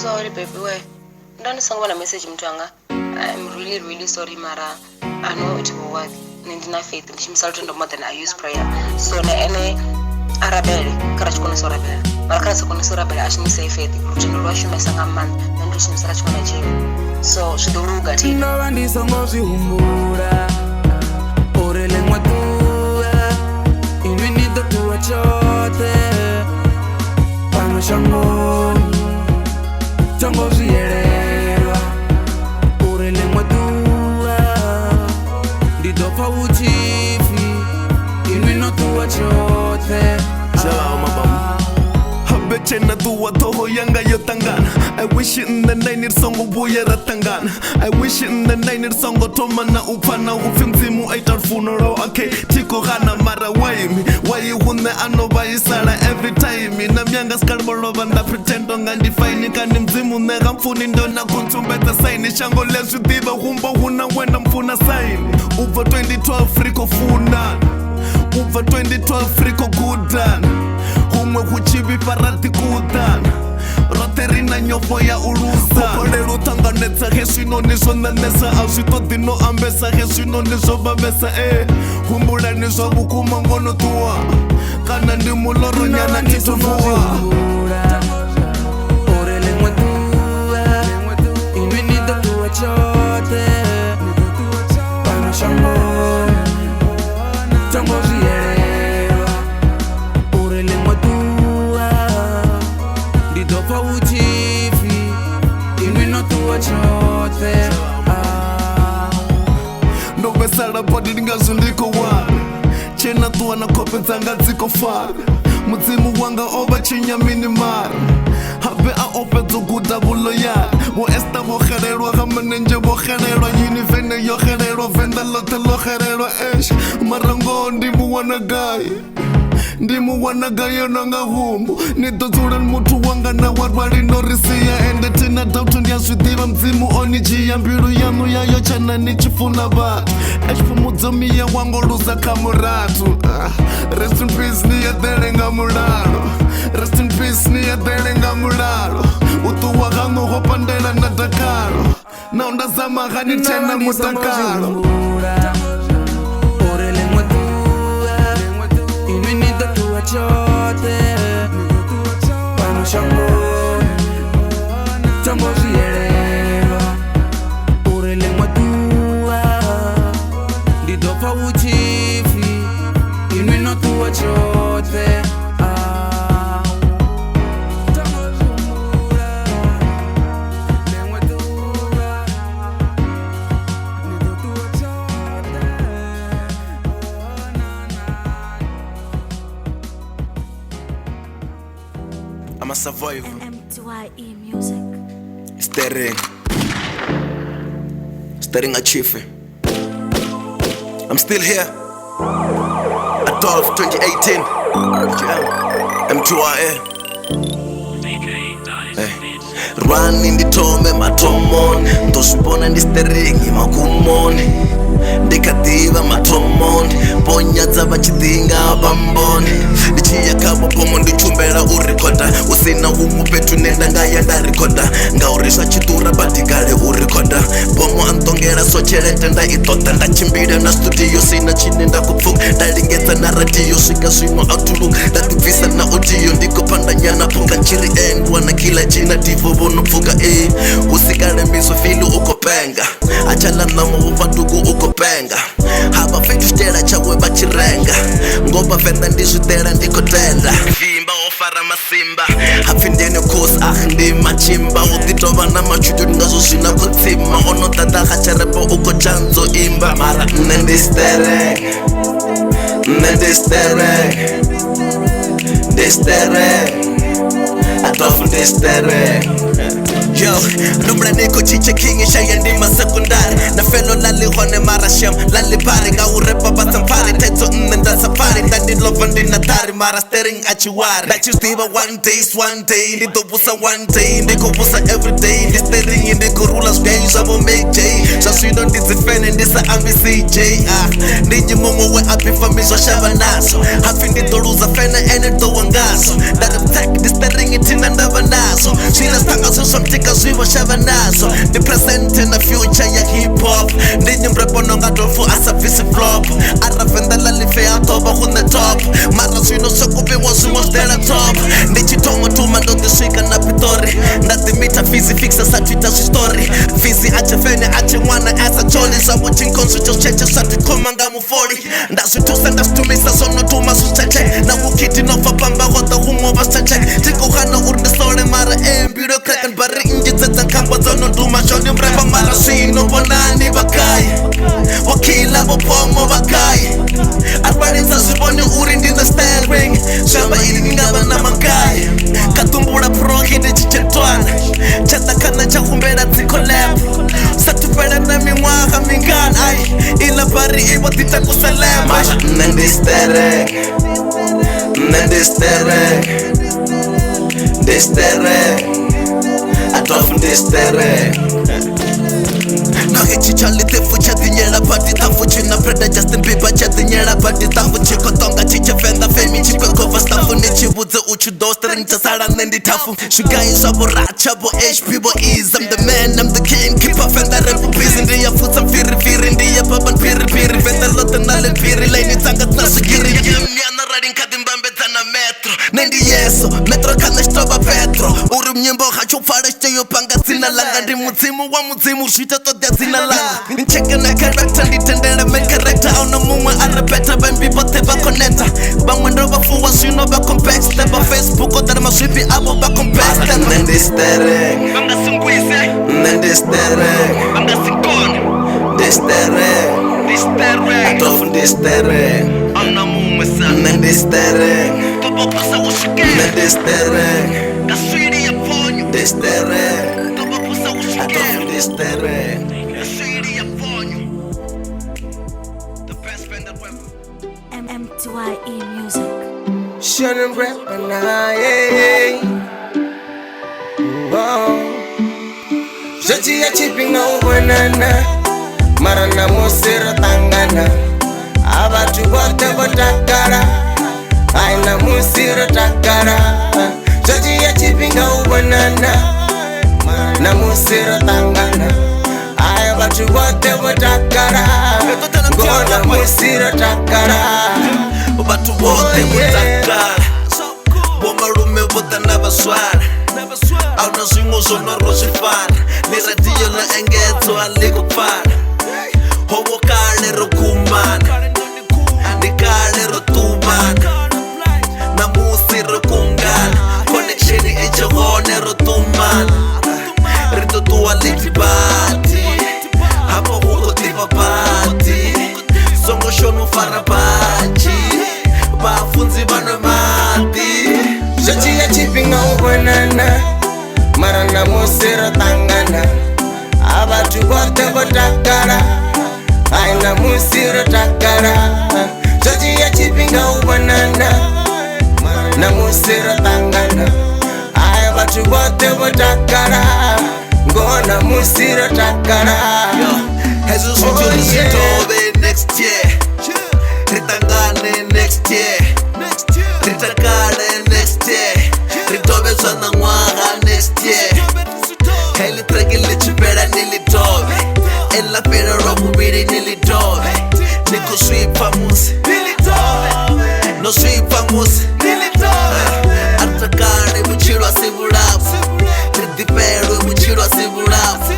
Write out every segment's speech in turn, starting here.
Sorry baby, we don't send one message mtwanga. I'm really sorry Mara. I know it will work. Nindina faith in himself and more than I use prayer. So na ene arabele karachukona sorabela. Mara sakona sorabela ashini say faith. Ruchino rwashu mesanga man and rushim sarachukona jim. So shidoruga ti. No andi songozi umbura. Orele mwatua. Inwinida tuwa chote. Pano shangoni. Songozi elewa. Orele mwatua. Didofa uchifi. Inwino tuwa chote. Chena Mtye Thohoyandou. I wish it in the nine song of Tangana. I wish it in the nine song of Tomana Upana Ufimzimu at our funeral. Okay, Tiko Hana Mara Waimi. Why you wouldn't know by Sara every time in a younger Scarborough and I pretend on and define it and Zimu Negam Funin Dona Kuntum better sign it. Shango less with Diva Humba Huna when I'm Funa sign. Over 2012 Frico Funa. Over 2012 Frico Gudan. Humwe kuchibi parati kudan. Roterina nyopo ya uruza. Kolero tanganetsa hesu inonisho nanesa. Aushito dino ambesa hesu inonisho babesa. Humbula nisho bukuma ngono tuwa. Kana ndi muloro nyana kitufua. Orele mwatua. Inwinida tuwa chote. Pano shangoni. Songozi elewa. Orele mwatua. Didofa uchifi. Inwino tuwa chote. No besara body ndingazundiko wa. Chena tuwa na kope zanga ziko far. Muzimu wanga oba chinya minimar. Habe a ope zuguda bulo ya. Wo esta bojerero gamanenje bojerero. Yinifene yo jerero. Venda lote lo jerero esh. Marango ndimu wanagai. Ndimu wanagayo nanga humbu. Nitozuran mutu wanga na warwari norisia. Ende tina dautu ndia shudiva mzimu onijia. Mbiru yanu ya yochana nichifuna batu. Eshpu muzami ya wango luza kamuratu. Rest in peace ni ya derenga mularo. Rest in peace ni ya derenga mularo. Utu wagano hopandela na Dakaro. Na undazama gani tena mutakaro. Orele mwatua. Inwinida tuwa chote. Pano shangoni. Songozi elewa. Orele mwatua. Didofa uchifi. Inwino tuwa chote. I'm a survivor. Mtye music. Staring at Chief. I'm still here. Adolf 2018. Mtye. Run in the tome matomon. Toshpona ndi staring makumoni. Ndikativa matomoni. Ponya dzava chidinga bamboni. Ndichiya kabo pomo ndichumbela urekoda. Usina humu petu nenda ngaya ndarikoda. Ngaurisha chitura batigale urekoda. Pomo antongera sochelete nda itota. Ndachimbira na studio sina chine ndakupfuka. Ndalingeza na radio swika swimo outlook. Ndativisa na audio ndiko panda nyana punga. Chiri endwa na kila jina divo bono pfuka. Usikale miso filu uko penga. Achala namo upadugu uko penga. Haba fetu stela chawe bachirenga. Ngoba venda ndizutela ndikotela. Vimba ofara masimba. Hafindene kos ndi machimba. Uditova na machudu ngazo zina kutima. Ono tata hacharepo uko chanzo imba. Mara nendistere. Adolf ndistere. Yo, Lumra niko chiche king shaya ndima sekundari. Na felo lali hone marashem lali pari. Nga urepa batampari teto nenda safari. Ndani lova ndina tari mara staring at you wari. That you still one day. Nito busa one day. Niko busa every day. Ndi staring in the kurulas gay. Shabo make J. Shaswido ndizifene ndisa ambi CJ. Ndiji momo we api famisho shaba naso. Hafi ndito luza fene ene do wangaso. That attack ndi staring itina ndaba naso. Shina panga zozomtika zwivo shava nazo ndi present na future ya hip hop ndi nyimbo nonga Adolf asabvisi flop Venda lalife atoba on the top mara zwino sokupiwa zwimwe zidela top ndi chitongo tuma ndo ndiswika na pitori ndatimita fizi fixa sa twita zwistori fizi ache fene ache mwana asa choli zavo chinkonzo chocheche satikoma nga mufoli ndazvitusa ndazvitumisa zonotuma zvicheche na ukiti nobva pamba goda humova zvicheche tikuhana uri ndisole mara embiro kraken bari injidzetsa nkangwa dzononduma zvoni mremba mara zvino vonani vakai wakila vopomo vakai arwarinza zvivone uri ndine staring zvamba ili ningava namangai katumbula prohi ndechichetwana chatakana chakumbela dzikolab satupela na mimwaha mingani ai ila bari ivo titakuselema nendisterek Adolf ndisterek Nage chichali tefu chadinyela pati tafu china preda Justin Bieber chadinyela pati tafu chikotonga chiche Venda femi chikwekova stafu nichibudze uchu dostring chasala nendi tafu Shugai shabo racha bo HP bo ease I'm the man, I'm the king, keep a Venda Rap busy Ndiya futsa mfiri ndiya baban piri Venda lote nale piri, laini tanga tnashigiri Nyana riding kadimbambe tana metro Nendi yeso, metro kana shtoba petro Uri mnyimbo hacho fareshte yo panga zina langa Ndi muzimu wa muzimu shita todea zina langa Ncheke na character nditendele main character Auna mumwe arepeta bambi bote bakonenta Bangwendo bafuwa zwino bakompexte Ba Facebook odara maswipi abo bakompexte Nendisterek Banga sungwise Nendisterek Banga sinkon Disterek Adolf ndisterek Auna mumwe sa Nendisterek Tobo pasa ushike Nendisterek Kaswiri ya ponyo Disterek Tobo pasa ushike Adolf ndisterek Kaswiri ya ponyo The best Venda Rap Mtye Music. Shouldn't rap and I Jozi ya chipping over nana Marana musira tangana Abatu bote botakara Aina musira takara Jozi ya chipping over nana Na musira tangana Abatu bote botakara Gona musira takara Batu bote mutakala Bomarume bota nabaswara Auna zwingo zonoro zwifana Niradiyo na engeto alikupana Hobo kale rokumana Nikale rotumana Na musi rokungana Connection eche hone rotumana Rito tuwa litibati Hapo huko tiba bati Songo shonu farabaji Bafunzi bano mati Jozi ya chipping over nana Marana musira tangana Abatu bote botakara Aina musira takara Jozi ya chipping over nana Na musira tangana Abatu bote botakara Gona musira takara Jesus Tobe next year Ritangane next year Ritangane next year Ritobe zwana mwaga next year Heli treki lichipera nilitobe Ela pera robu biri nilitobe Niku sweepa musi No sweepa musi Atakane muchirwa sibulabu Ritipero muchirwa sibulabu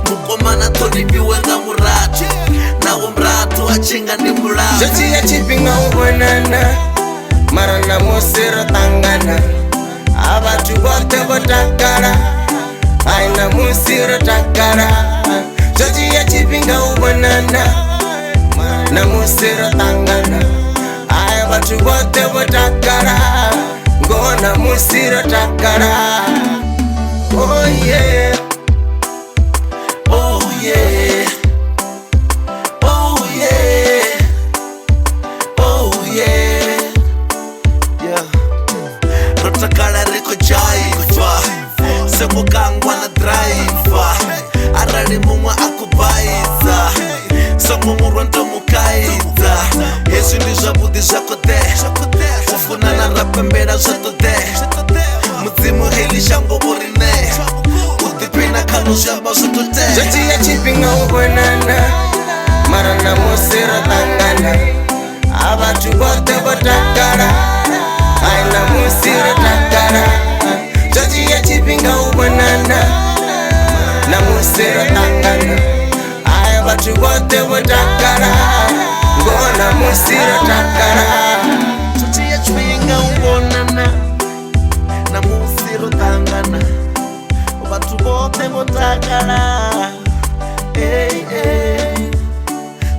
Mukomana toni biwenga muratu Na umratu achinga ndi mulabu Jozi ya chipping over nana Marana musira tangana Abatu bote botakara Aina musira takara Jozi ya chipping over nana Na musira tangana Abatu bote botakara Gona musira takara Oh yeah Oh yeah Oh yeah Oh yeah Yeah Rotakala riko jaifa Seko kangwa na driver Arari mumwa akubaiza Songo murwento mukaita Yesu ndizwa budi zakote Ufuna na rap mbera zatote Muzimu hili shango borine Jozi ya chipinga ubonana mara namusi rotangana abantu bote botakala aina musi rotakala Jozi ya chipinga ubonana namusi rotangana abantu bote botakala ngona musi rotakala Jozi ya chipinga ubonana namusi rotangana abantu bote botakala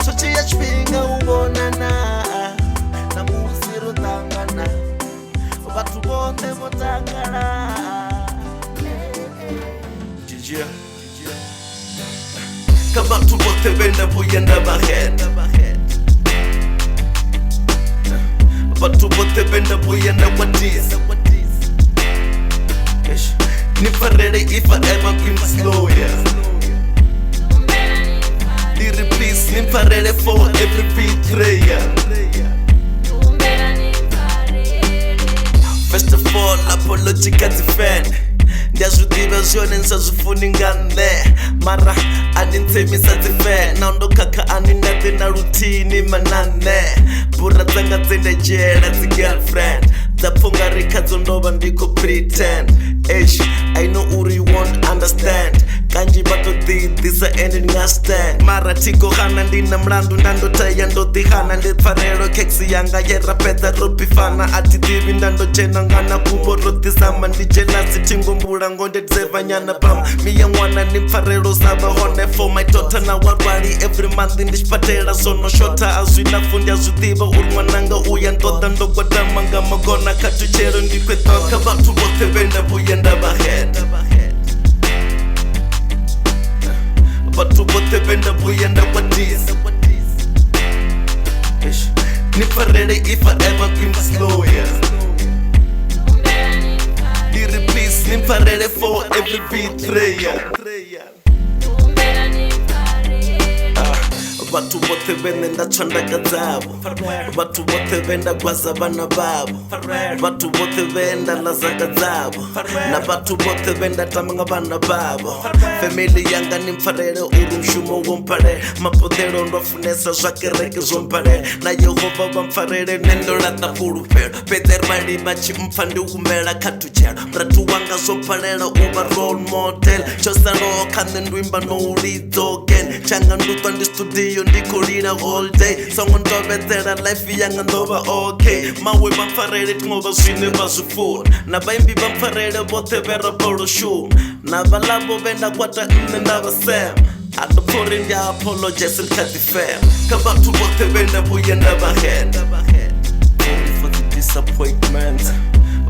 Jozi ya chipinga ubonana namusi rotangana abantu bote botakala Kabantu bote Venda Venda Bantu bote Venda Venda Nifarere if I ever been slow, yeah. Please, nifarere for every betrayer. First of all, apology can defend. There's diversion and such funny gun there. Mara, I didn't say me such a fan. Now no kaka, I need nothing a routine in my nane. Pura zanga zende jail as a girlfriend. The punga rikazo no bandiko pretend. I know who you won't understand. Kanji bato this a ending a stand. Mara tiko hana ndina mlandu nando tayando dihana. Ndet farero keksi yanga yera peta rupi fana. Ati divi nando chena ngana kubo roti sama. Nijela sitingo mbura ngonde dzeva nyana pam. Miya mwana ni farero saba hone for my daughter na warwari. Every month in this patera sono shota. Azwina fundi azutiba urwananga uyantoda ndo kwa damanga magona katuchero ndikwe toka. Batu bote Venda Venda Batu bote Venda Venda Nifarere if I ever been slow, yeah. Please, nifarere for every betrayer. Batu bote Venda ndachanda kazabo. Batu bote Venda gwaza bana babo. Batu bote Venda lazaga zabo. Na batu bote Venda tamanga bana babo. Family yanga ni mfarere uru mshumo wompare. Mapodero ndofunesa zake reke zompare. Na Yehova bamfarere nendo lata puru pero. Peter mali machi mfandi umela katuchera. Mratu wanga zomparera uba role model. Chosa roho kande ndwimba no urizo again. Changa nduto ndi studio ndikolina all day. Someone dobetera life yanga ndoba okay. Mawe bamfarere tingoba swine bazufuna. Na baimbi bamfarere bote vera polo shoe. Na balabo Venda kwata ndaba sem. At the put in their apologies and cut the fam. Kabantu bote Venda Venda Sorry for the disappointment.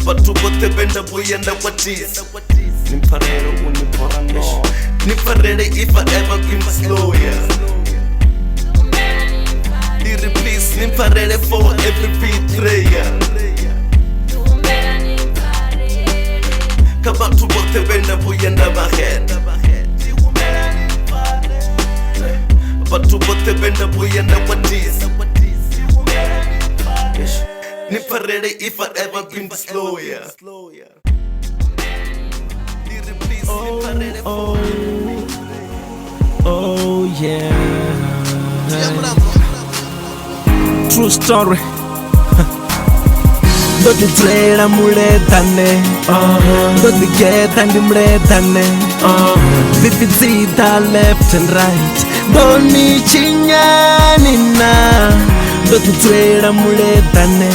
Batu bote Venda Venda Nimparere uniporano. Nifarere if I ever been slow, yeah. Please, nifarere for every betrayer. Kabantu bote Venda Venda Batu bote Venda Nifarere if I ever been slow, yeah. Oh yeah. True story. Doti trela muletane. Doti get and muletane. Vivizita left and right. Doni chinyanina. Doti trela muletane.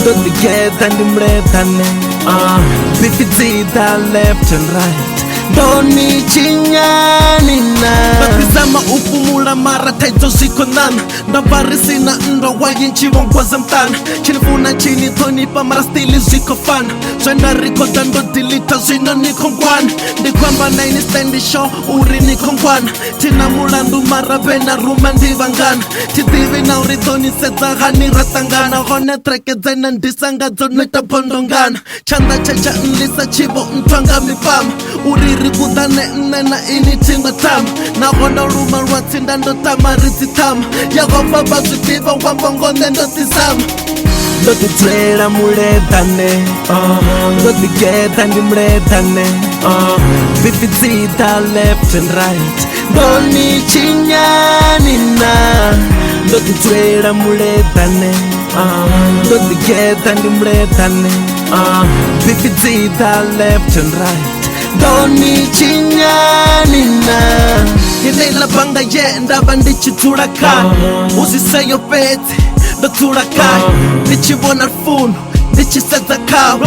Doti get and muletane. Vivizita left and right. Doni chinyanina. Batizama upumula mara taito ziko nana. Ndabari sina ndo wayinchi wangwaza mtana. Chinifuna chini toni pa mara stili ziko fana. Zwenda riko dando dilita zino niko ngwana. Ndikwamba na ini stendi show uri niko ngwana. Tina mulandu mara bena ruma ndivangana. Tidivi na uritoni seza gani ratangana. Hone treke zena ndisanga zoneta pondongana. Chanda checha nlisa chibo ntwanga mipama. Uriri kudane nena ini tingo tama. Na hona ruma rwatinda ndo tama rizitama. Yagova bazutiva wambongo nendo tizama. Doti trela muletane. Doti geta ndi muletane. Bifi zita left and right Doni chinyani na Ndoti twera muletane Ndoti geta ndi muletane Bifi zita left and right Doni chinyani na Ilela banga ye ndaba ndichitula kai Usiseyo pete ndatula kai Ndichibona funo Ndichisaza kao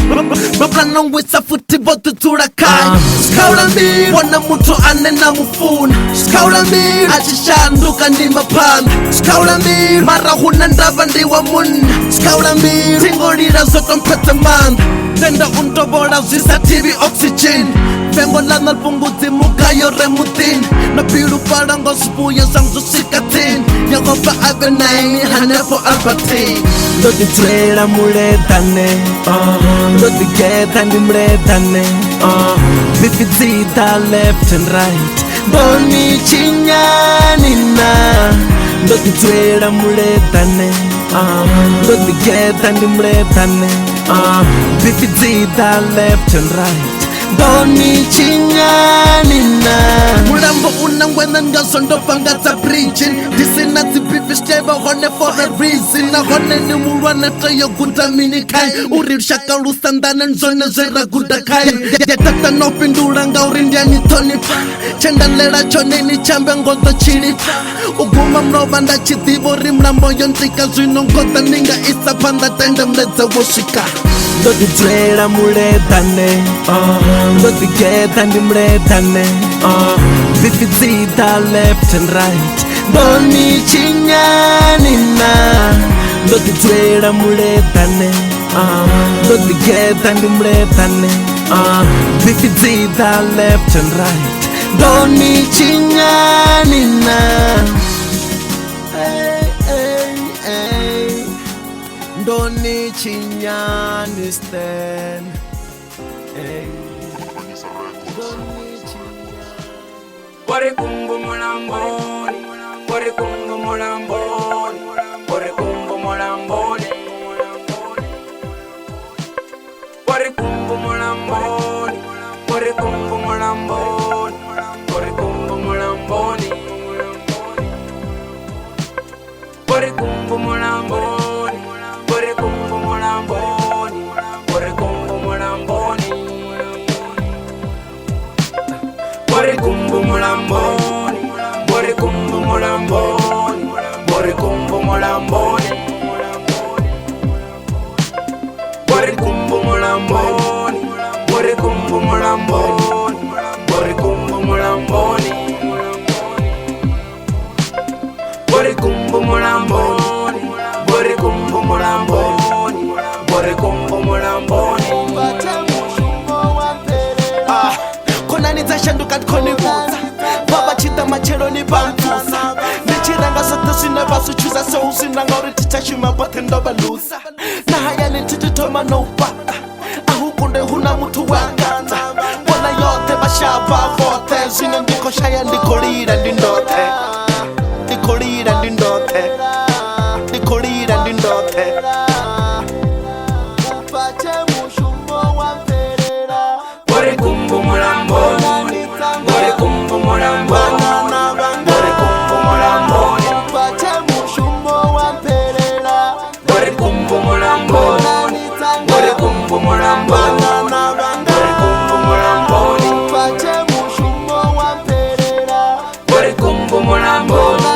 Bablana wisa futi botu tula kai Skaula mbili Wana mutu ane na mufuna Skaula mbili Achishanduka ndi mapana Skaula mbili Mara huna ndaba ndi wa muna Skaula mbili Tingolira zoto mpete manda Nenda undobola zisa TV oxygen Vengo lana punguzi mukayo remutin Na pilu parango sibuya samzu sikatin Yagoba avenaini hanefo albatin Ndoti twera muletane Ndoti geta ndi muletane Bifi zita left and right Doni chinyani na Ndoti twera muletane Ndoti geta ndi muletane Bifi zita left and right Doni chinyani na Mulambo unangwena ngaso ndopanga za preaching Disina zipifi steba hone for a reason Na hone ni mulwana tayo gutamini kai Uri shaka lusandane nzone zera gudakai Yatata no pindulanga urindia ni tonipa Chendalela chone ni chambe ngoto chilipa Uguma mroba nda chithibo rimlambo yontika Zwino ngota ninga isa panda tende mleza woshika Ndoti twera muletane Ndoti geta ndi muletane Bifi zita left and right Doni chinyani na Ndoti twera muletane Ndoti geta ndi muletane Bifi zita left and right Doni chinyani na Doni chinyani stand Pore kumbu mulamboni, pore kumbu mulamboni, pore kumbu mulamboni, pore kumbu mulamboni, pore kumbu mulamboni, pore kumbu mulamboni, pore kumbu mulamboni, pore kumbu mulamboni, pore kumbu mulamboni. Bore kumbu mulamboni, bore kumbu mulamboni, bore kumbu mulamboni, bore kumbu mulamboni, bore kumbu mulamboni, bore kumbu mulamboni, bore kumbu mulamboni, bore kumbu mulamboni, bore kumbu mulamboni. Shanduka konibuza Baba chita machero ni bantuza Nichiranga sote sinebasu chuza So usinanga uri titashima bote ndoba luza Na haya ni tititoma no upata Ahukunde huna mutu wangata Wana yote bashaba vote Zine ndiko shaya ndikolira ndindote Ndikolira ndindote Ndikolira ndindote Upache mushumo wa mperera Bore kumbu mulamboni Bore kumbu mulamboni Bore kumbu mulamboni Upache mushumo wa mperera Bore kumbu mulamboni Bore kumbu mulamboni Bore kumbu mulamboni Upache mushumo wa mperera Bore kumbu mulamboni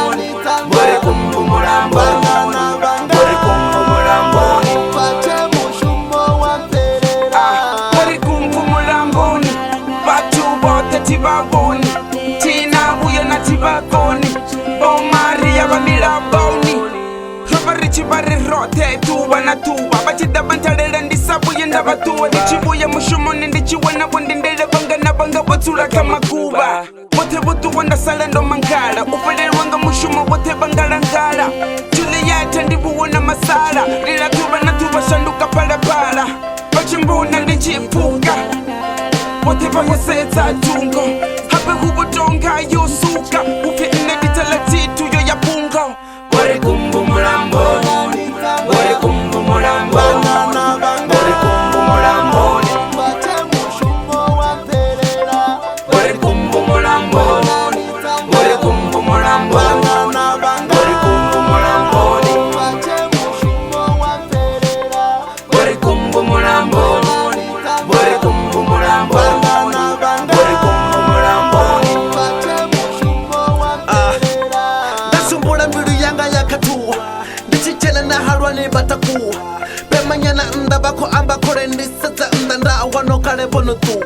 Bore kumbu mulamboni Bore kumbu mulamboni Upache mushumo wa mperera Bore kumbu mulamboni Batu bote tibaboni Tina buye na tibakoni Maria babila boni Rabarichi bari rote tuba na tuba Bachida bantalele ndisabuye ndabatuwa Ndichibuye mushumoni ndichiwe na bundi ndele banga na banga batula kama kuba Bote botu wanda salendo mangala Ufele wanga mushumo bote bangala ngala Julieta ndibuwe na masala Lila tuba na tuba shanduka pala pala Bachimbuna ndichipuka Bote bahosetsa tungo Hape hukutonga yosuka Ufe ineditala titu yo ya pungo Bore kumbu mulamboni Bore kumbu mulamboni Bore kumbu mulamboni Upache mushumo wa mperera bono kale bono tu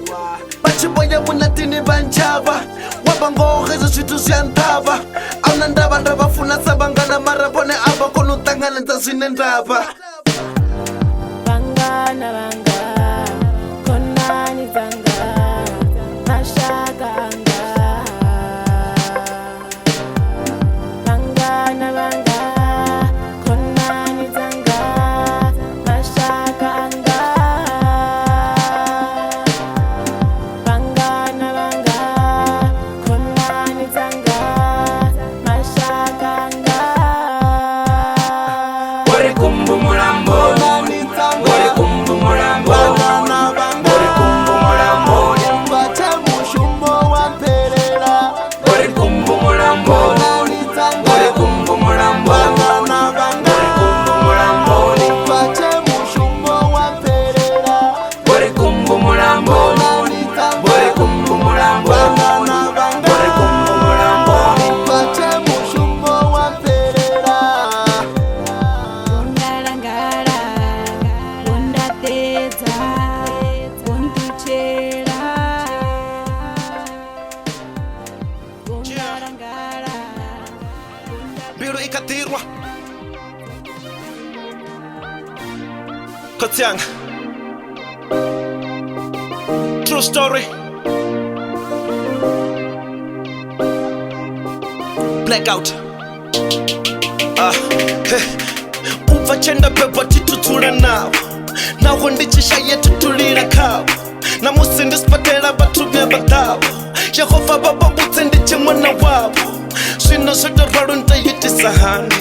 bachiboya bunatini banjaba wabango hezo switu syantaba auna ndaba ndaba funa sabangana marabone aba kono tangana ntasine ndaba bangana banga konani tanga mashaka anga bangana banga konani tanga mashaka anga bangana banga konani tanga mashaka anga Ore kumbu mulambo Ore kumbu mulambo Ore kumbu mulambo Bata mushumbo wa perera Ore kumbu mulambo Ore kumbu mulambo Ore kumbu mulambo Bata mushumbo wa perera Ore kumbu mulambo Ore kumbu mulambo Ore kumbu mulambo Bata mushumbo wa perera Undarangara, undateza, untuchera. Undarangara, Biru ikatirwa Kotiang True story Blackout Uva chenda pepa titutula nao Naho ndichishaye tutulira kao Na musi ndispatela batu bya batao Yehova baba butse ndiche mwana wabo Swino soto raro ntayiti sahani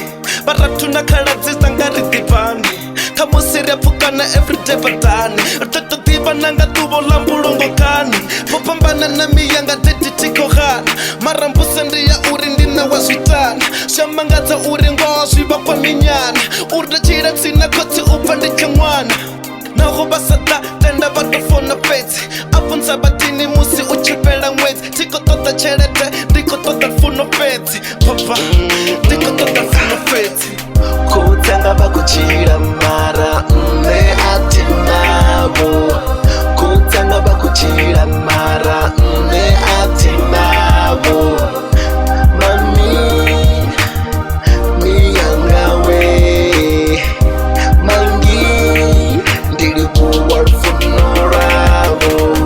Baratuna kaladziza ngari dipani Kamusiri apukana everyday batani Toto tiba nanga tubo lambulongo kani Popambana na miyanga tete tiko hana Marambusa ndiya uri ndina waswitana Shamangaza uri ngoa swiba kwa minyana Urda chira tsina koti upandike mwana Naho basata tenda batofona peti Apo nsabatini musi uchipela mwezi Tiko tota cherete, ndiko tota funo peti Papa, ndiko tota funo peti Kutanga bakuchira mara mne ati nabo Kutanga bakuchira mara mne ati nabo Mami, miyangawe Mangi, ndilibuwa funorabo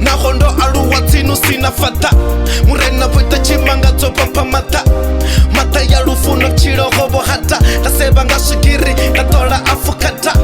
Nahondo aluwa tinu sina fata Murena vita chimanga topa pamata Mata ya lufuno chiro hobo hata Naseba nga shikiri, natola afukata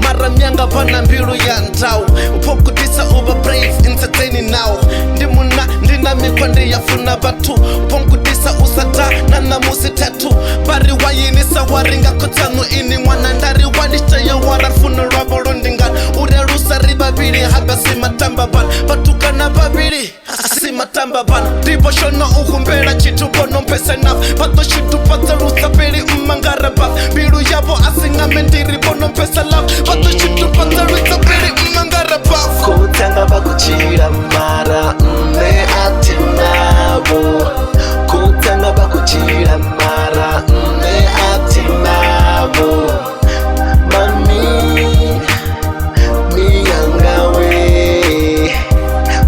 Mara myanga vana mbiru ya ndau Upokutisa uba brave, entertaining now Ndimuna, ndina mikwandi ya funa batu Upokutisa usata, nana musi tatu Bari wayini sawaringa kotanu ini mwana Ndari wadishta ya wara funo rabo ndingan Ure rusa ribabiri haga simatamba ban Batukana babiri, simatamba ban Dibo shono uhumbera chitu bono mpese naf Pato shitu pata rusa peri umangara baf Biru yabo asinga mendiri bono mpese laf Pato shitu pata rusa peri umangara baf Kutanga bakuchira mara mne ati nabo Kutanga bakuchira mara mne ati nabo Mami, miyangawe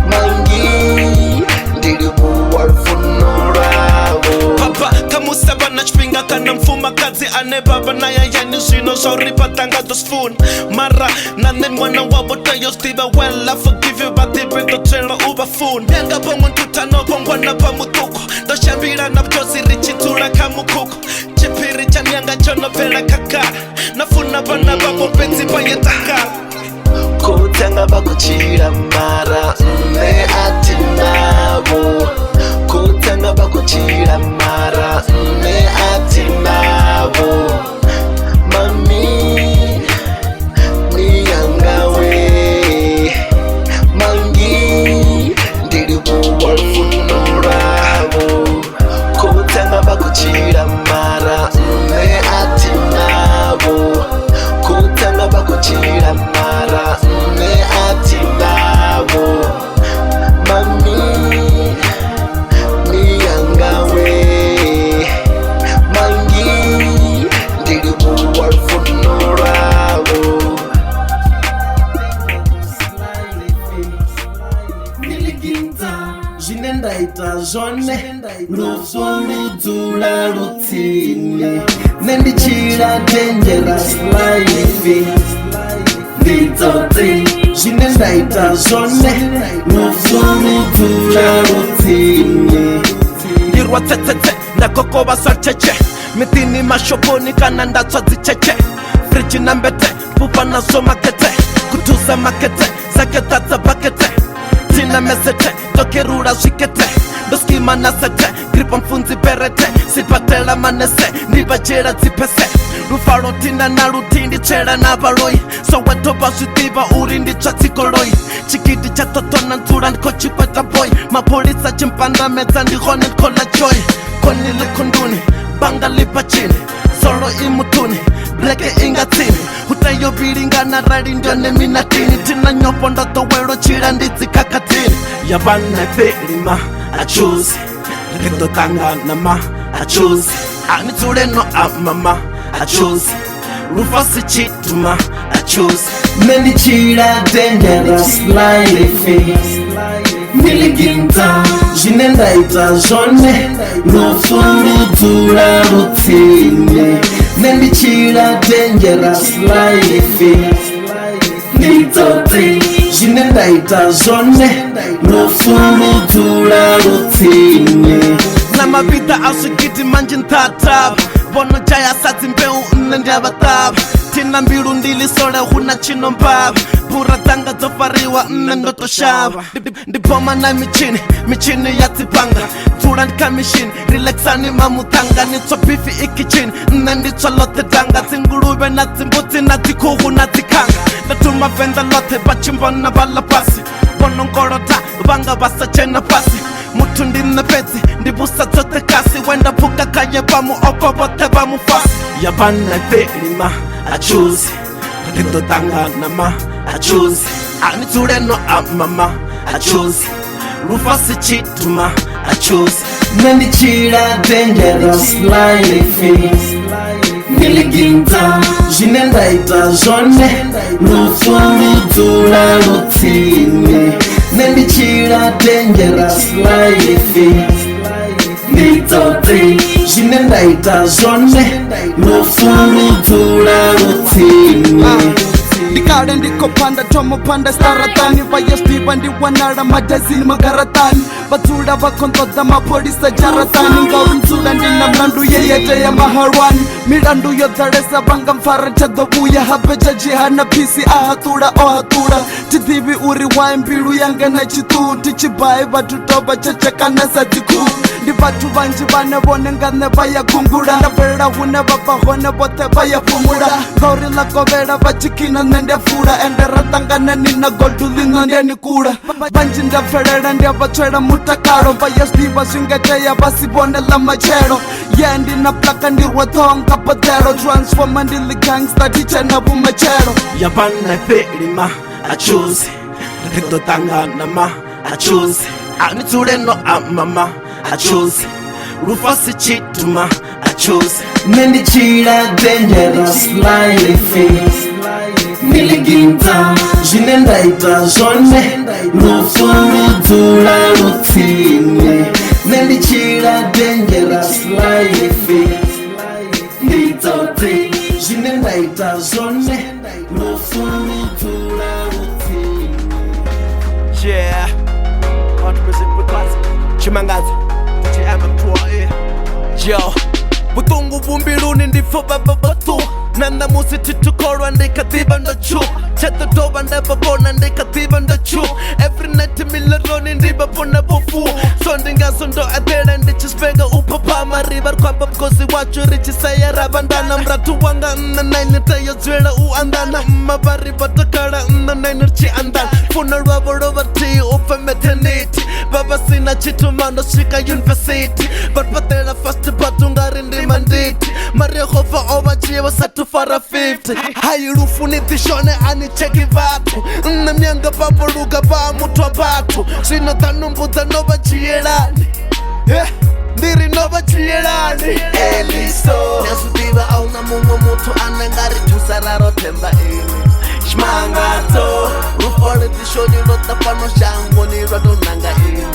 Mangi, ndilibuwa funorabo Papa, kamusaba na chpinga kana mfuma kazi ane baba na ya yani zino sorry patanga dos phone Mara, nane mwana wabo tayo stiba well I forgive you but they bring the trailer uba phone Nyanga bongo ntutano bongo na pamutuko Doshambira na ptosi richitura kamukuko Chipiri chanyanga chono vela kakara Nafuna bana babo penzi paye takara Kutanga bakuchira mara mne ati nabo Kutanga bakuchira mara mne ati nabo Mami, miyangawe Mangi, ndilibuwa funorabo Kutanga bakuchira mara mne ati nabo Kutanga bakuchira mara mne ati nabo ndaita zvone rufu ludzula lutsini nendichira dangerous life nditsotsi zvine ndaita zvone rufu ludzula lutsini ndirwa tsetsetse ndakokova sacheche mitini mashoponi kana ndatswa dzicheche friji na mbete pupa nazo makete kutuza makete zaketatsa pakete tina mesete tokerura zvikete ndoskima nasete gripa mfunzi perete sipatela manese ndivachera dzipese rufaro tina na rutindi chera na valoi sowetopa zvitiva uri nditsva tsikoloi chikiti chatotona nzura ndikochikweta boy mapolisa chimpandamedza ndihone ndikola joy konile kunduni banga lipachini solo imutuni bleke ingatsini utayovilingana rali ndione minatini tina nyopo ndatowelo chila ndidzikakatini yavana pelima achuzi nditotangana ma achuzi anitsuleno amama achuzi rufasi chituma achuzi mendichila dangerous life ndiliginta zvine ndaita zvone rufu ludzula lutsini nendichira dangerous life nditsotsi zvine ndaita zvone rufu ludzula lutsini namavita asvikiti manje ntatava vono jaya sadzi mbeu nne ndavatava tina mbilu ndilisole huna chino mbava pura dzanga dzofariwa nne ndotoshava ndiboma na michini ya dzipanga dzula ndikamishini relaxani mamutanga nitswa bifi ikichini nne nditswa lote danga dzinguluve na dzimbudzi na dzikhuhu na dzikhanga ndatuma Venda lote vachimbona vala pasi vonongolota vanga vasachena pasi muthu ndine fedzi ndivusa dzote kasi wenda pfuka kaye vamuoko vote vamufasi yavana pelima achuzi nditotangana ma achuzi anitsuleno amama achuzi rufasi chituma achuzi nendichira dangerous life ndiliginta zvine ndaita zvone rufu ludzula lutsini nendichira dangerous life nditsotsi zvine ndaita zvone rufu ludzula lutsini ndikale ndikopanda tomopanda staratani vayestiva ndiwanala majazini magaratani vadzula vakonzodza mapolisa jaratani ngauri nzula ndina mlandu yeyete ya mahalwani milandu yodzalesa vanga mfara chadovuya habecha jihana phisi ahatula ohatula tidhivi uri wae mbilu yange na chituu tichibaye vathu tova chechekana sa dzikuu ndi vathu vanji vane vone ngane vaya gungula ndabvelela hune vabva hone vothe vaya pfumula ngauri lakovela vachikina nendefula ende ratangana nina goldu lino ndenikula vanji ndabvelela ndiyavatswela mutakalo vayestiva swingeteya vasivonela machelo ye ndina plaka ndirwa thonga potelo transforma ndili gangsta tichena vumachelo yavana pelima achuzi nditotangana ma achuzi anitsuleno amama achuzi rufasi chituma achuzi nendichira dangerous life ndiliginta zvine ndaita zvone rufu ludzula lutsini nendichira dangerous life nditsotsi zvine ndaita zvone rufu ludzula lutsini yeah chimangazi tichiamamtuae yo vutungu vumbiluni ndifo vavavatu nandamusi titukolwa ndikativa ndochu chatotova ndavavona ndikativa ndochu every night mileroni ndivavona vofu so ndingazo ndo adela ndichispenga upapama riva rikwamba mkosi wacho richisaya ravandana mratu wanga nna naine tayodzwela uandana mavari vatakala nna naine richiandana funa lwavo lovati ufe maternity vavasina chitumano svika university vatpatela fast patungari ndimanditi mariehova ovachiva satufara 50 hailufu nitishone anicheki vatu nna myanga vavoluka vamutwa vatu zvino tanumbudza novachiyelani ndiri novachiyelani eliso nasvitiva auna mumwe mutu anengari tusararo temba imi shmangato rufo letishoni lotapano shango nirwatonanga imi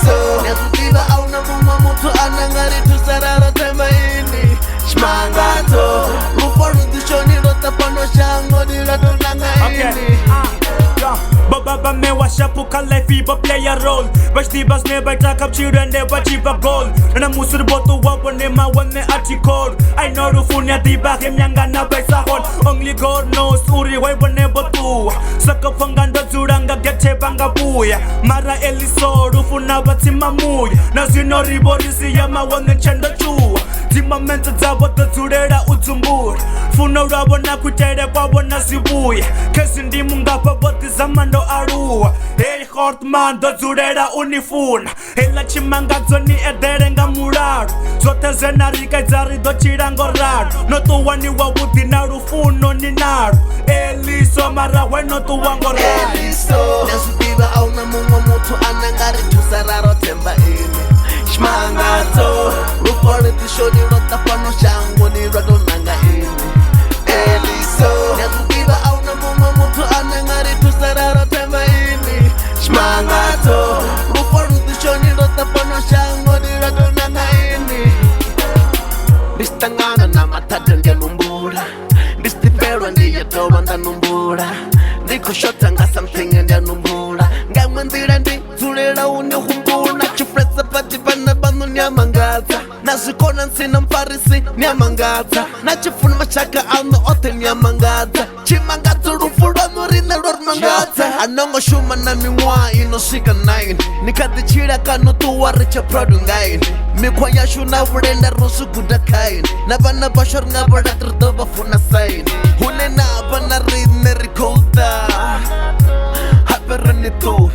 Eliso Nyazudiva auna mumwa mutu anangari tusararo tema ini Shmangato Ruforu dishoni rota pano shango dira donanga ini Baba me washapuka life iba play a role Bashtibas ne baita kap children ne bachiba goal Nana musur botu wapo ne mawane atikor I know rufunya diba hemyanga na baisa hon Only God knows uri wai wane botu Saka fanganda zuranga gete banga buya Mara eliso rufuna batima muya Nazino riborisi ya mawane chenda chua Tima menta zabota zurera utumbura Funa urabona kutere kwabona sibuya Kesi ndimu ngapa boti zamando arua Hey Hortman do zurera unifuna Hela chimangazo ni edere nga muraru Zote zenarika izari do chirango raru Notu wani wawuti na rufuno ni naru Eliso mara we notu wango raru Eliso Nyazudiva auna mumwa mutu anangari tusararo temba ini Shmangato Rufore dishoni rota pano shango ni rado nanga ini Eliso Nyazudiva auna mumwa mutu anangari tusararo temba ini Shmangato Rufore dishoni rota pano shango ni rado nanga ini Ndistangana na matata ndianumbura Ndistiperwa ndiyatowa ndanumbura Ndikushota nga something ndianumbura Ngamwe ndira ndizulera unihumbura Chifresa pati pana banu nyamangaza Nazikona nsina mparisi nyamangaza Nachifuna machaka ano ote nyamangaza Chimangaza rufura nurine rormangaza Anongo shuma na miwa inoshika 9 Nikadichira kano tuwaricha produ ngaini Mikwa yashu na vrenda rusu kudakaini Na vana bashar nga baratir bafuna saini Hune na bana ridne rikolta Haperani tu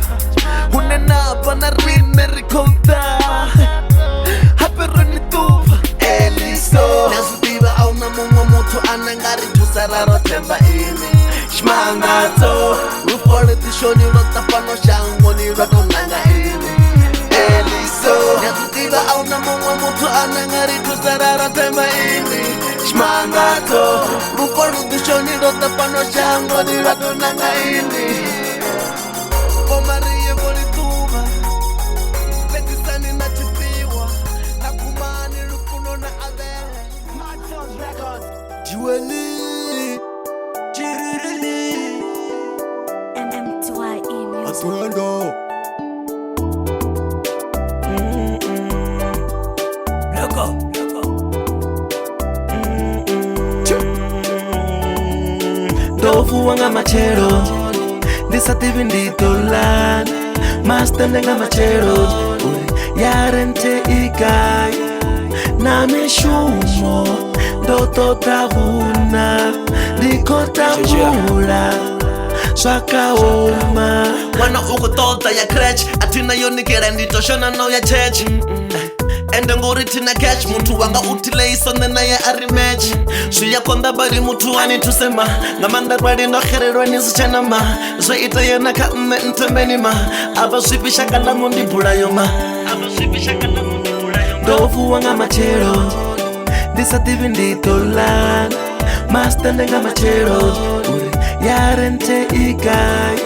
Hune na bana ridne rikolta Haperani tu Eliso Nyazudiva auna mumwa mutu anangari tusararo temba ini Shmangato Rufore dishoni rota pano shango ni rado nanga ini Eliso Nyazudiva auna mumwa mutu anangari tusararo temba ini Shmangato Rufore dishoni rota pano shango ni rado nanga ini Maria volituva Letisani na chipiwa Nakumani rufuno na avele Mtye Records Jueli Chiririli Mtye Music. Atuendo Dofu wanga machero Disativi nditolan Mastemne nga machero Yarente ikai Na mishumo Doto tahuna Dikota mula Swaka oma Wana uko tota ya crutch Atina yonikera nditoshona no ya church Ende ngori tina catch Muntu wanga utile isone na ya arimatch Suya konda bari mutu wani tusema Ngamanda bari no khererwa nisichana ma Zwe ita yena ka mme ntembeni ma Aba swipi shaka la mundi bura yoma Dofu wanga machero Disativi nditolan Mastende nga machero Yarente ikai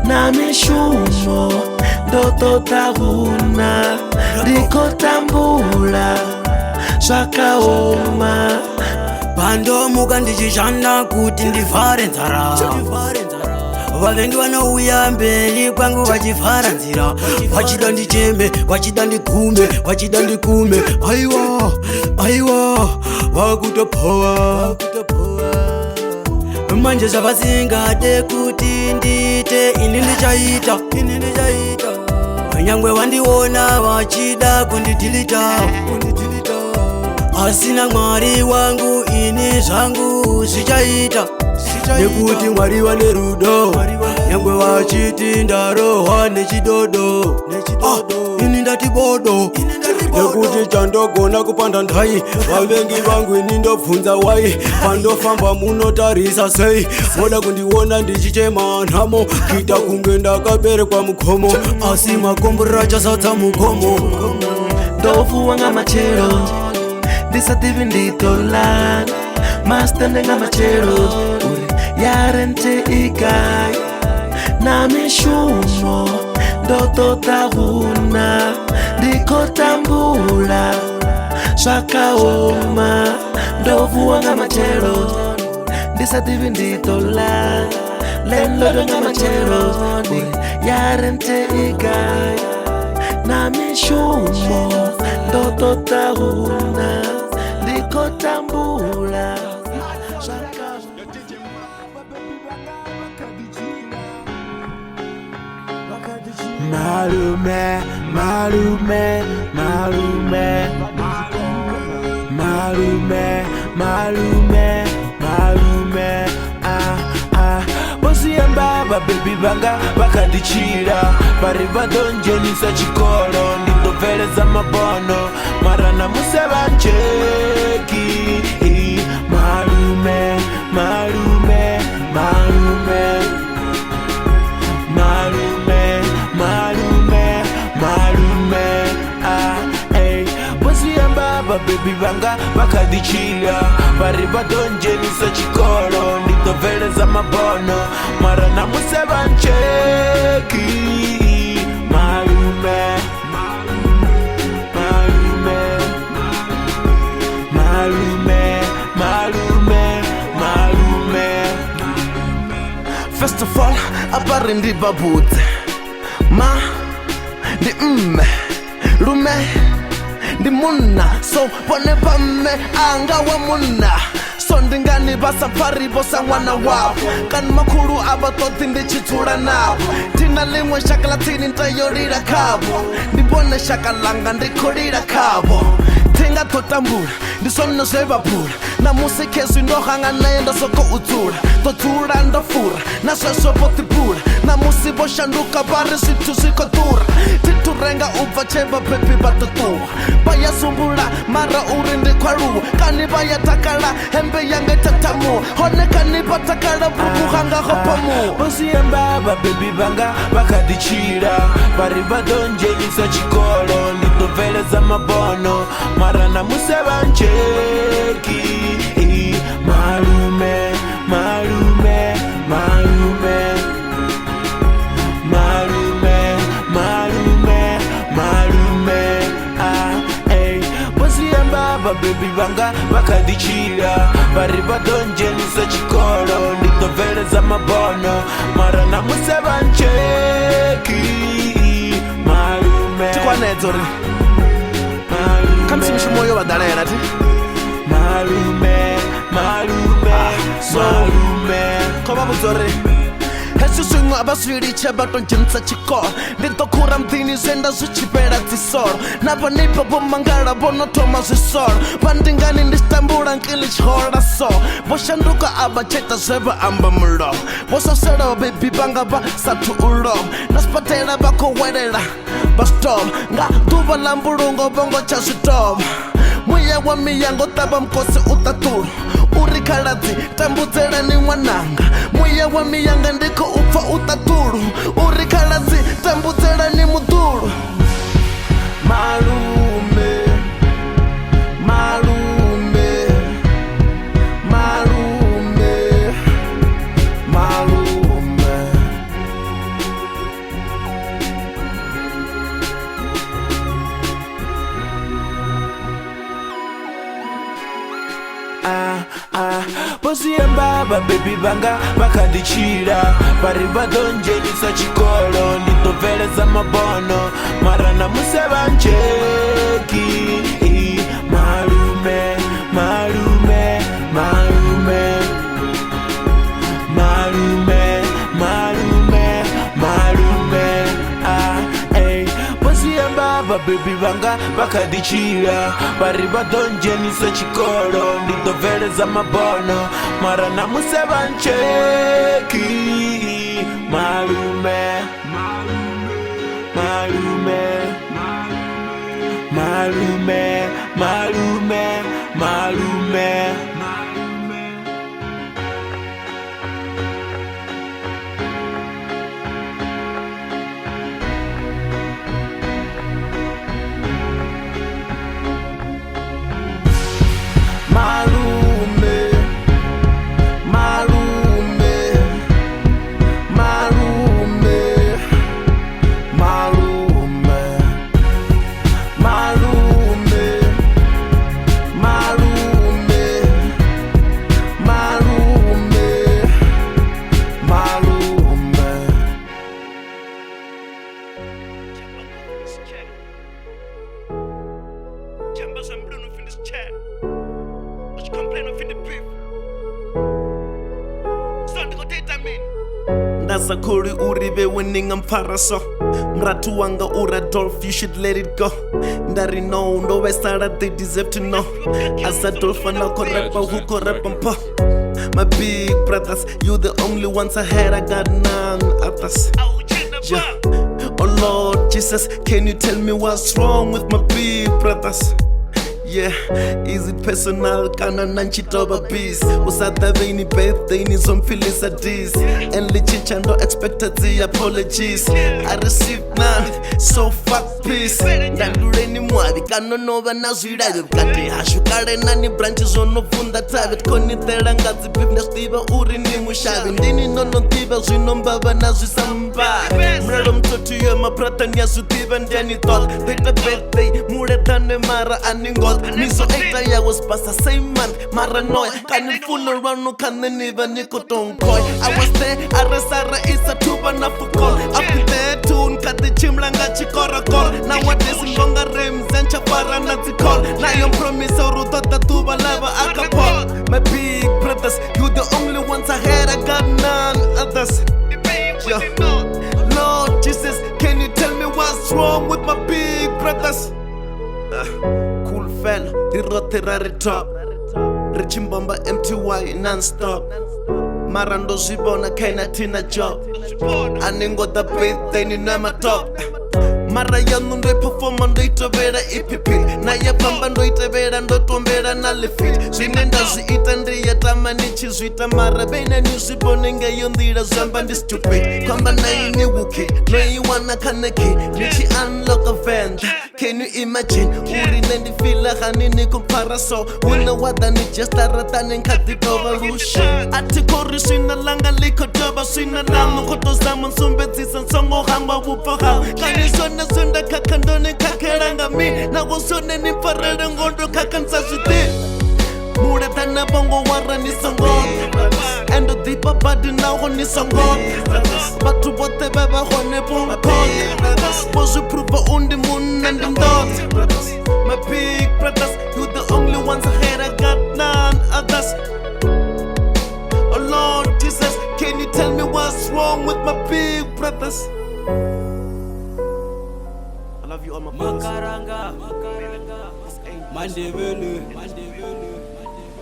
Na mishumo Doto tahuna Dikotambula Swaka oma Bando muka ndichishanda kuti ndivhare nzara Vavengi vanouya mberi kwangu vachivhara nzira Vachida ndicheme, vachida ndigume, vachida ndigume Aiwa, aiwa, vakutopowa Manje zvavasingade kuti ndite ini ndichaita Nyangwe vandiona vachida kundidilita Asina mwari wangu ini zvangu zvichaita Nekuti mwari vane rudo Nyangwe vachiti ndarohwa nechidodo Ini ndati bodo Nekuti chandogona kupanda ndai Vavengi vangu ini ndobvunza wai Pandofamba munotarisa sei Moda kundiona ndichichema nhamo Kita kunge ndakaberekwa mukomo Asi makombora chasatsa mukomo Dofu wanga machero Disativi nditolan Mastende nga machero Yarente ikai Na mishumo ndoto tahuna ndikotambula swakaoma ndovuwa nga machero ndisativi nditola lenlodo nga machero yarente igaya na mishumo ndoto tahuna ndikotambula Malume, malume, malume, malume, malume, malume, bosi yambaba baby banga bakadichira bari badonjenisa chikolo nditoveleza mabono marana musebancheki malume, malume, malume, malume, malume, malume, bosi yambaba baby banga bakadichira bari badonjenisa chikolo nditoveleza mabono marana musebancheki malume, malume, malume, malume, malume. First of all, apari ndi babute ma ndi lume ndi munna so pone pamme anga wa munna so ndingani basafari bosa mwana wao kan makulu abatoti ndichitsula nao tina limwe shakalatini ntayolira kabo ndibone shakalanga ndikolira kabo tinga totambula ndisona zvevapura namusikezi ndohanga naye ndasoko utsula totsula ndofura nasvesvopotipula namusi voshanduka vari zvithu zvikotura titurenga ubva cheva pepi vatotuwa vayasumbula mara uri ndikwaluwa kani vayatakala hembe yange tatamuwa hone kani vatakala vuvuhanga hopamuwa bosi yambaba baby banga bakadichira bari badonjenisa chikolo nditoveleza mabono marana musebancheki malume, malume, malume, malume, malume, malume, bosi yambaba baby banga bakadichira bari badonjenisa chikolo nditoveleza mabono marana musebancheki malume tikwanedzori kamsi mishumoyo vadalera ti malume, malume, malume. koma vudzori heswi swin'we avaswiliche vatonjenisa chikolo nditokura mdini zwenda zwichipela dzisolo na vanipa vomangala vonothoma zwisolo vandingani ndixitambula nkili chihola so voshanduka avacheta zweva amba mulomo vosasela bebi vanga va sathu ulomo na swipatela vakhowelela va switova nga duva la mbulungo vongo cha switova muya wa miyango tava mkosi utatulu uri khaladzi tambudzelani n'wananga muya wa miyanga ndiko upfa utatulu uri khaladzi tambudzelani mudulu malume, malume, malume, malume. bosi yambaba baby banga bakadichira bari badonjenisa chikolo nditoveleza mabono marana musebancheki malume, malume, malume, malume, malume, malume, bosi yambaba baby banga bakadichira bari badonjenisa chikolo nditoveleza mabono marana musebancheki malume, malume, malume, malume, malume. Malume, malume, malume, malume. asakoli uri bewe ningampfara so mratu wanga uri Adolf, you should let it go. Ndari no, ndo vesala, they deserve to know. As Adolf anako rapper, who ko rapper mpa. My big brothers, you the only ones I had, I got none others. Yeah. Oh Lord Jesus, can you tell me what's wrong with my big brothers? Yeah, is it personal? Kana nanchitoba peace. Usada veini birthday ni zomphilisa this. And lichicha no expected the apologies. I received none, so fuck peace. Ndanduleni mwavi kanonova nazwirayo kati hashukale nani branches onovunda tavet konitela ngazi beef ndastiva uri ni mushavi ndini nonontiva zvinombava nazvisambavi mrero mtoto yo maprata nyazvitiva ndiani thought beta birthday muretane mara aningol miso 8 hours past the same month maranoia kani full around no kani niva nikotonkoi I was there aresara isa tuba na fukol up in there tune kati chimlanga chikorakol nowadays ngonga rims and chapara na tikol na yon promise urutota tuba lava akapol my big brothers you the only ones I had I got none others. Yeah. Lord Jesus, can you tell me what's wrong with my big brothers? Cool fella, the roterary top. Richimbomba Mtye non-stop. Marando zibona kaina tina job. Aningo the birthday ni nama top. Mara yanu ndo performa ndo itovera ipipi. Na ya pamba ndo itavera ndo tombera na lifit. Zinenda ziita ndiya tamani chizwita. Mara bena newsipone nga yondira zamba ndi stupid. Kwamba na ini wuki, no iwana kaneki. Nichi unlock a Venda. Can you imagine? Uri nendi fila hani ni kumpara so. Wina wada ni just aratani nkati kova rushi. Ati kori sina langa liko doba. Sina lamu koto zaman sumbeti sansongo hamba wupo hao. Kani sona sunda kakandone kakeranga mi. Na wosone ni parere ngondo kakansa shite. Mure tana bongo wara ni songo. Endo dipa badi na honi songo. Batu bote beba hone bongo. Bozu pruva undi moon and them dogs. My big brothers, you the only ones I had, I got none others. Oh Lord Jesus, can you tell me what's wrong with my big brothers? I love you all my brothers. Makaranga, Mandevele,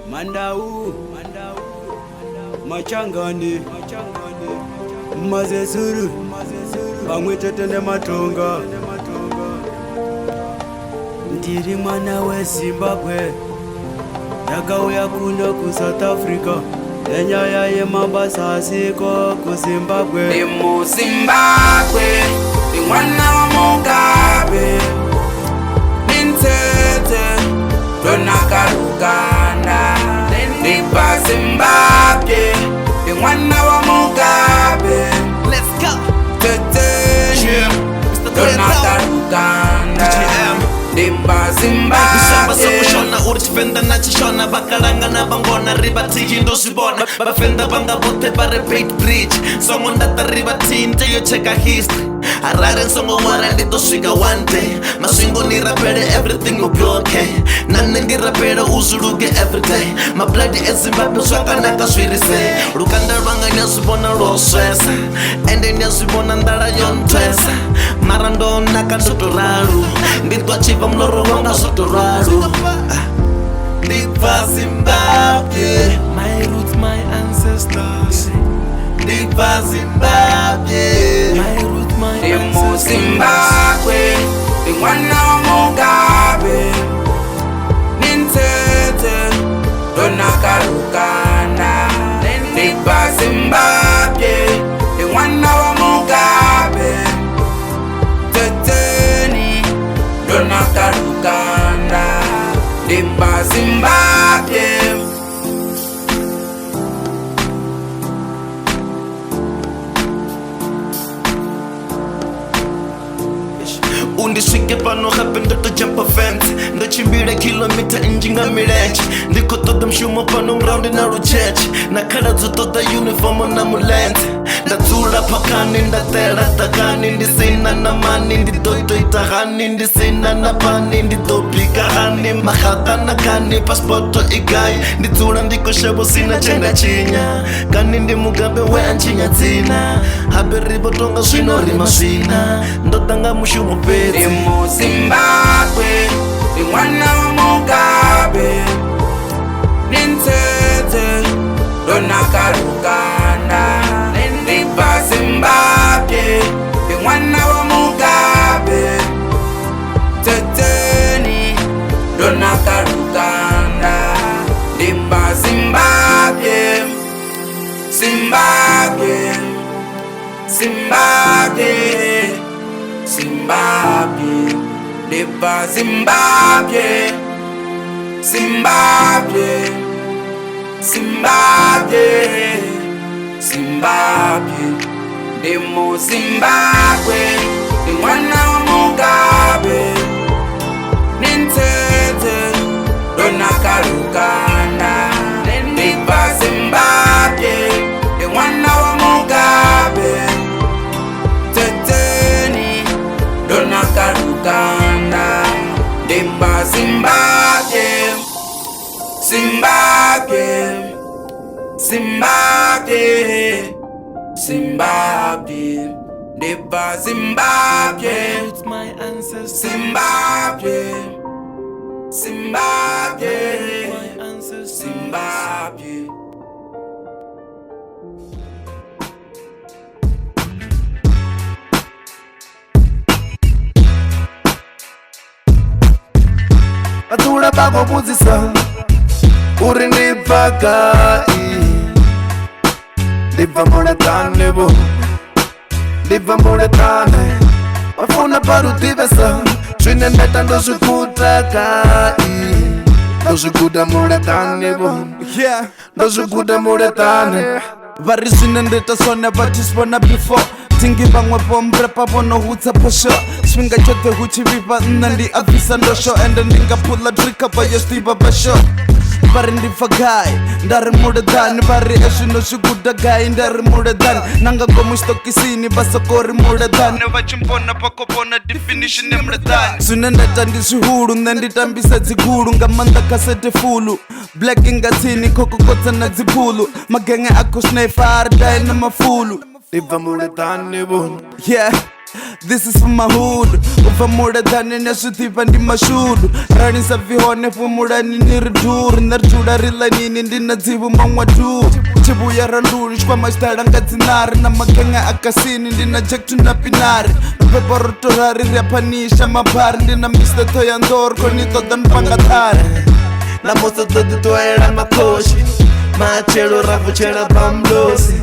Mandau, Machangani, Mazesuru, Bangwetete Matonga. Ndiri mwana we Zimbabwe yakauya kuno ku South Africa enyaya yemabasa asiko ku Zimbabwe Ndi mu Zimbabwe ndi mwana wa Mugabe nintete tonaka Uganda ndi pa Zimbabwe ndi mwana wa Mugabe Let's go. tete tonaka Uganda Dimba Zimbabwe Shona urich Venda na chishona bakalanga na bangona riba tiki ndo sibona bafenda banga bote ba repeat bridge songo ndata riba tinte yo check a history arare songo wara ndito shiga one day masingo ni rapere everything will be okay nane ndi rapere uzuluke every day my blood is Zimbabwe swaka naka swirise lukanda rwanga nyasibona roswesa ende nyasibona ndara yontwesa marando naka ndotoraru nditwa chiva mloro wanga sotoraru Diva Zimbabwe, my roots, my ancestors. Diva Zimbabwe, my roots, my Dimu Zimbabwe, ndi mwana wa Mugabe nintete tonaka Uganda Diva Zimbabwe, ndi mwana wa Mugabe teteni tonaka Uganda Dimba Zimbabwe Undishike pano happen to jump a fence ndo chimbira kilomita injinga milenje ndiko toda mshumo pano mraundi na rucheche na kala zotoda uniform na mulente ndatsula pakani ndatela takani ndisina na mani ndotoita hani ndisina na pani nditopika hani mahata na kani paspoto igai nditsula ndikoshebo sina chenda chinya kani ndi mugabe we anchinya dzina haberibo tonga zwino rima swina ndotanga mushumo pete Demo Zimbabwe Ndi mwana wa Mugabe Nintete Donaka Luganda Ndipa Zimbabwe Ndi mwana wa Mugabe Teteni Donaka Luganda Ndipa Zimbabwe Zimbabwe Zimbabwe Zimbabwe Ndipa Zimbabwe Zimbabwe Zimbabwe Zimbabwe Demo Zimbabwe Ndi mwana wa Mugabe Nintete Donaka Luganda Ndipa Zimbabwe Ndi mwana wa Mugabe Teteni Donaka Luganda Ndipa Zimbabwe Zimbabwe Zimbabwe Zimbabwe Ndipa Zimbabwe It's my ancestors. Zimbabwe Zimbabwe My ancestors. Zimbabwe Patura bako buzisa uri ndibva kai ndibva muletane bo ndibva muletane wafuna parutivesa zvine ndeta ndozvikuta kai ndozvikuta muletane bo ndozvikuta muletane vari zvine ndeta swone vatisvona before tingi vamwe pomrepa vonohutsa posho svinga chote huchivipa nna ndi abvisa ndosho ende ndingapula trikapa yostiva vasho vari ndibva gai ndari muledhani vari ezvino zviguda gai ndari muledhani nangagomuchitokisini vasokori muledhani vachimbona pakopona definition yemuledhani zvine ndata ndizvihulu ne nditambisa dzigulu ngamanda kasete fulu black ingatsini kokokotsa na dzipulu magenge akosneifa ari dai nemafulu ndibva muletane bo yeah. This is for my hood Uva muledhani nesvitipa ndi mashudu ranisa vihone fumulani niri dhuru narijuda rilanini ndina dzivu mamwadu chibuya randuni chikwama chitalanga dzinari na magenge akasini ndina jektu na pinari pepa rotorari ryapanisha mabhari ndina Mr Thohoyandou konitoda mpangatari namosododitoera makoshi machelo ravuchera pamlosi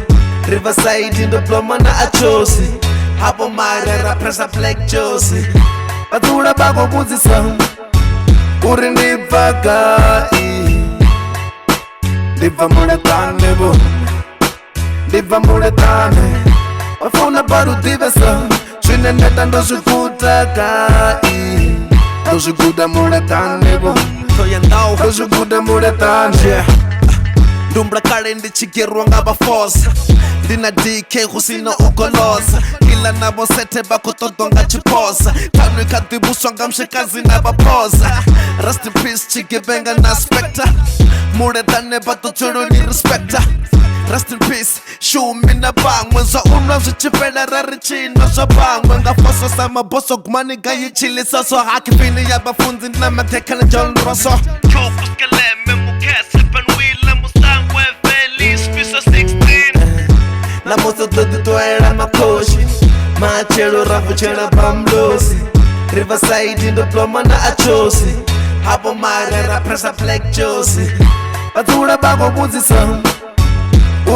Riverside ndoploma na achosi hapo marera presa black Jozi patura bako buzisa uri ndibva kai ndibva muletane bo ndibva muletane wafuna parutivesa zvine ndeta ndozvikuta kai ndozvikuta muletane bo ndozvikuta muletane ndumbla kale ndichigerwa ngavafosa ndina DK kusina ugolosa kila navo sete vakutodonga chiposa tanu ikadhibuswa ngamshikazi navaposa rest in peace chigevenga na spector muledhane vatotswelo ni respector rest in peace shumi na vamwe zva unwa zvichipela rari chino zva vamwe ngafoso samaboso gumani gayichilisa so hakipini ya vafunzi na matekana jolroso chokuskeleme mukese penwile musangwe velis fiso 16 namosododitoera makoshi machelo ravuchera pamlosi Riverside ndoploma na achosi hapo marera presa black Jozi patura bako buzisa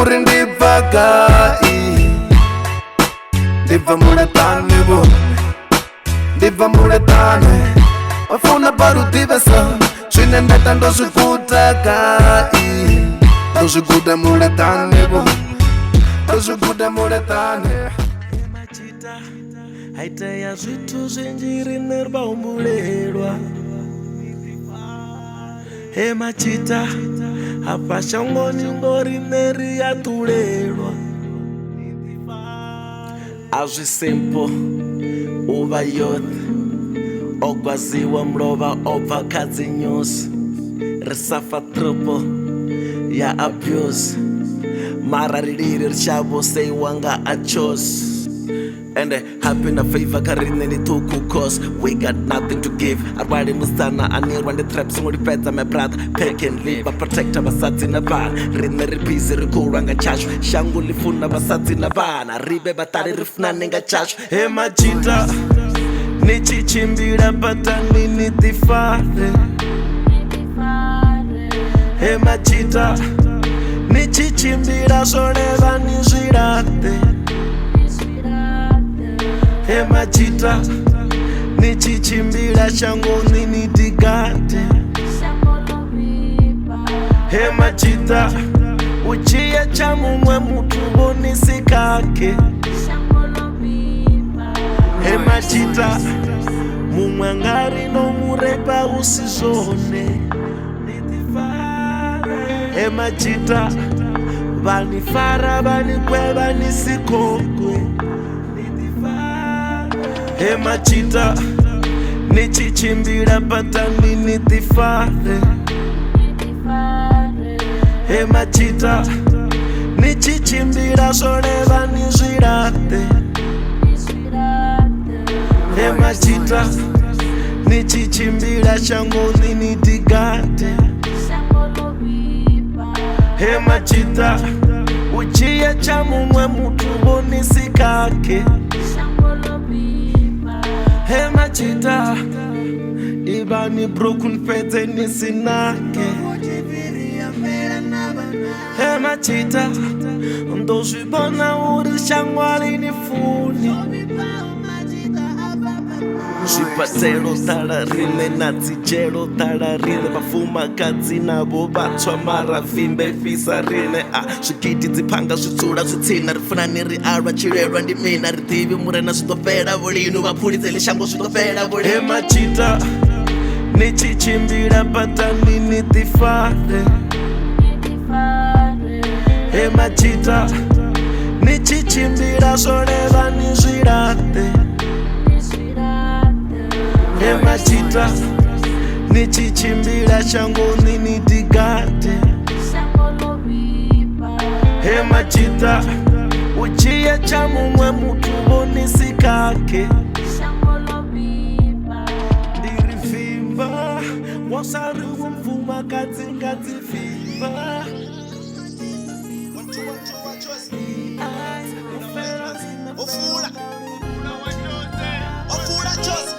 uri ndibva kai ndibva muletane bo ndibva muletane wafuna parutivesa zvine ndeta ndozvikuta kai ndozvikuta muletane bo ndozvikuta muletane machita haiteya zvithu zvinji rine ribaumulelwa machita apa shangoni ngorine riyatulelwa azvi simple uva youth ogwaziwa mlova obva kha dzinyusi ri safa triple ya abuse mara riliri richavoseiwa nga achos and happy na favor karine ni tuku cause we got nothing to give arwali musana anirwa ndi traps ngolipedza my brother pack and leave protector basadzi na vana rine ri busy ri kulwa nga chashu shangu lifuna basadzi na vana ribe batali rifuna nenga chashu he majita ni chichimbira patani ni tifare he majita ni chichimbira soleva ni zvirate he majita ni chichimbira shangoni ni tigate he majita uchiya cha mumwe mutu bonisikake he majita mumwe ngari no murepa usizone he majita vanifara vanikweva nisikokwe he majita ni chichimbira patani ni tifare he majita ni chichimbira soleva ni zvirate he majita ni chichimbira shangoni ni tigate he majita uchiya cha mumwe mutu bonisikake he majita ibani broken pete nisinake he majita ndozvibona uri shangwari nifuni zvipatero tararine nadzichero tararine vafumakadzi navo vatsva mara vimbe fisa rine zvikiti dzipanga zvitsura zvitsina rifuna niri alwa chirerwa ndimina ridivi murena zvitofera volinu vapfudze lishango zvitofera volinu he majita nichichimbira patani nitifare he majita nichichimbira zvoleva ni zvirate he majita nichichimbira shangoni ni tigate he majita uchiya cha mumwe mutu bonisikake ndirivimba wasari wumfumakadzi ngadzivimba ofula Jozi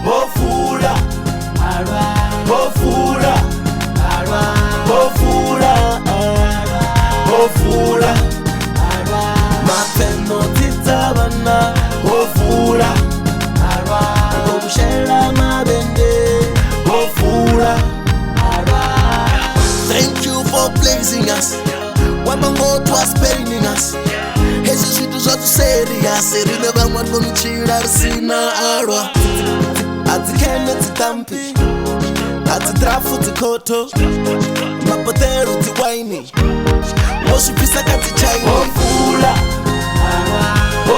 Ofula, ofula, ofula, ofula, mapeno titabana, ofula, okushela mabende, ofula. Thank you for blazing us. Wamango was paining us. Hezi zvitu zvatu serious, rine vamwe nomuchira risina arwa. Adzikene dzitampi adzidrafu dzikoto mapotero dziwaini wozvipisa kadzichaini ofula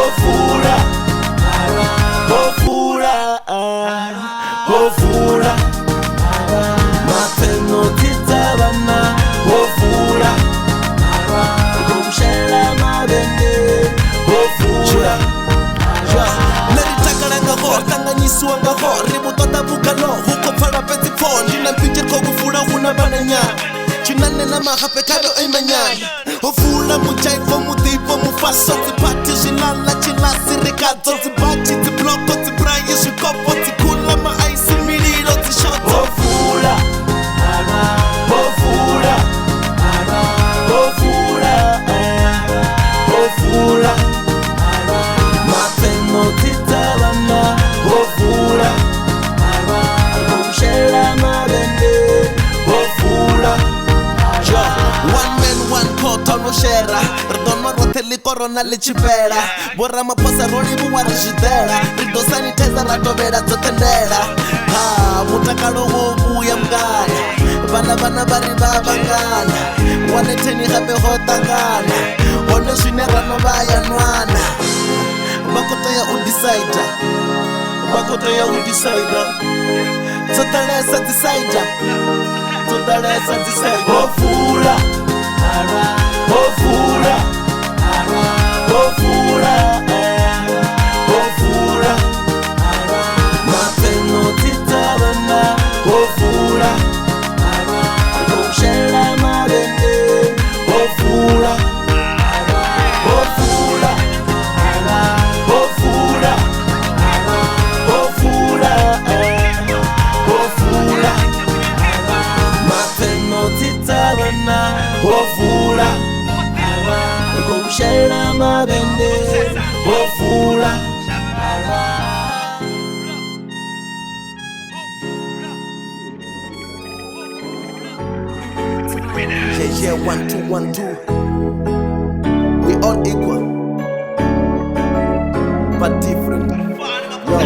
ofula ofula ofula mapeno dzidzavana ofula okushela mabende ofula kanganyisiwa ngaho rimutotabukano hukopfala petsifoni ndinapinjirko kufula huna vananyana chinane na mahape kado imanyana ofula muchaifo mudipo mufaso dzipati zvinala chinasirikadzo dzibati dzibloko dzibrayi zvikopo dzikula maaisi mililo dzishoto ofula ofula ofula ofula mapeno tidzavana ofula okushela mabende ofula one man one coat onoshera ridono rothe likorona lichipela boramaposa rolivuwa rizvidela ridosaniteza ratovela dzotendela mutakalo wovuya mngana vana vari vavangana planeteni gape go takana one zwine rano ba ya nwana makoto ya u decide totalesa decide ofula mapeno titabana ofula kushela mabende ofula ofula kushela mabende ofula yeah 1 2 1 2 we all equal but different yo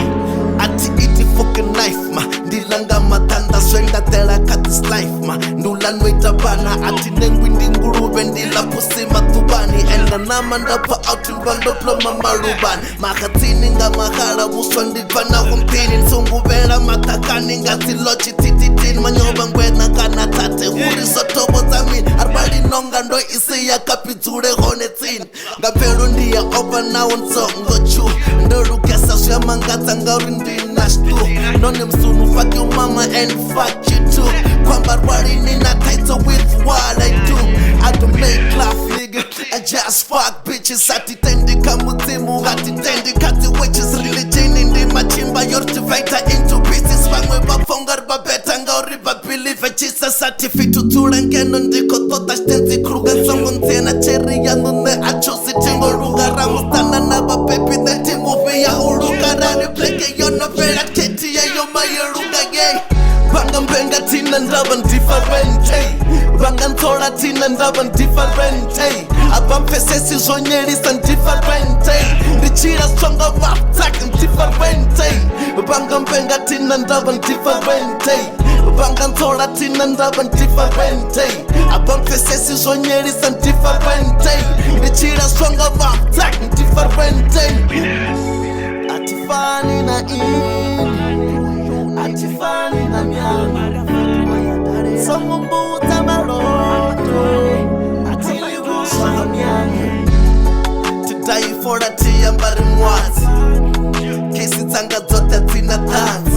ati iti fucking knife ma ndilanga matanda swenda tela cut this life ma ndulanweta bana ati nengwi ndingulube ndilapusi matubani enda nama ndapa out ngwandoploma marubani makatsini nga mahala buswa ndivana kumpini nsunguvela matakani ngati lochi tititini manyoba ngwena kana tate huriso tobo zamini arbali nonga ndo isi ya kapidzule honetsini ngapelo ndiya over now nsongo chu ndolukesa syamangatsa ngauri ndinashtu none msunu fuck your mama and fuck you too kwamba rwalini na title with what I do I don't make love nigga I just fuck bitches atitendi kamuzimu atitendi kati witches religion indi machimba yortivator into pieces vamwe vafonga ribabeta ngauri vabelieve Jesus atifitu tulengeno ndiko tota shtenzi kruga nsongo nzena cheri yanune achusi tingo ruga ramustana na babebi neti movie ya uruga rani pleke yonovela keti ya yomayeruga gay Banga mbenga tina ndaba differente Banga ntola tina ndaba differente Abamfesesi zonyelisa differente Ndichira stronger maptak differente Banga mbenga tina ndaba differente Banga ntola tina ndaba differente Abamfesesi zonyelisa differente Ndichira stronger maptak differente Atifani na Atifani na myanga Somumbuta maloto Atilibuswa myanga To die for a tea mbari mwazi Kesi tanga zote tina tanzi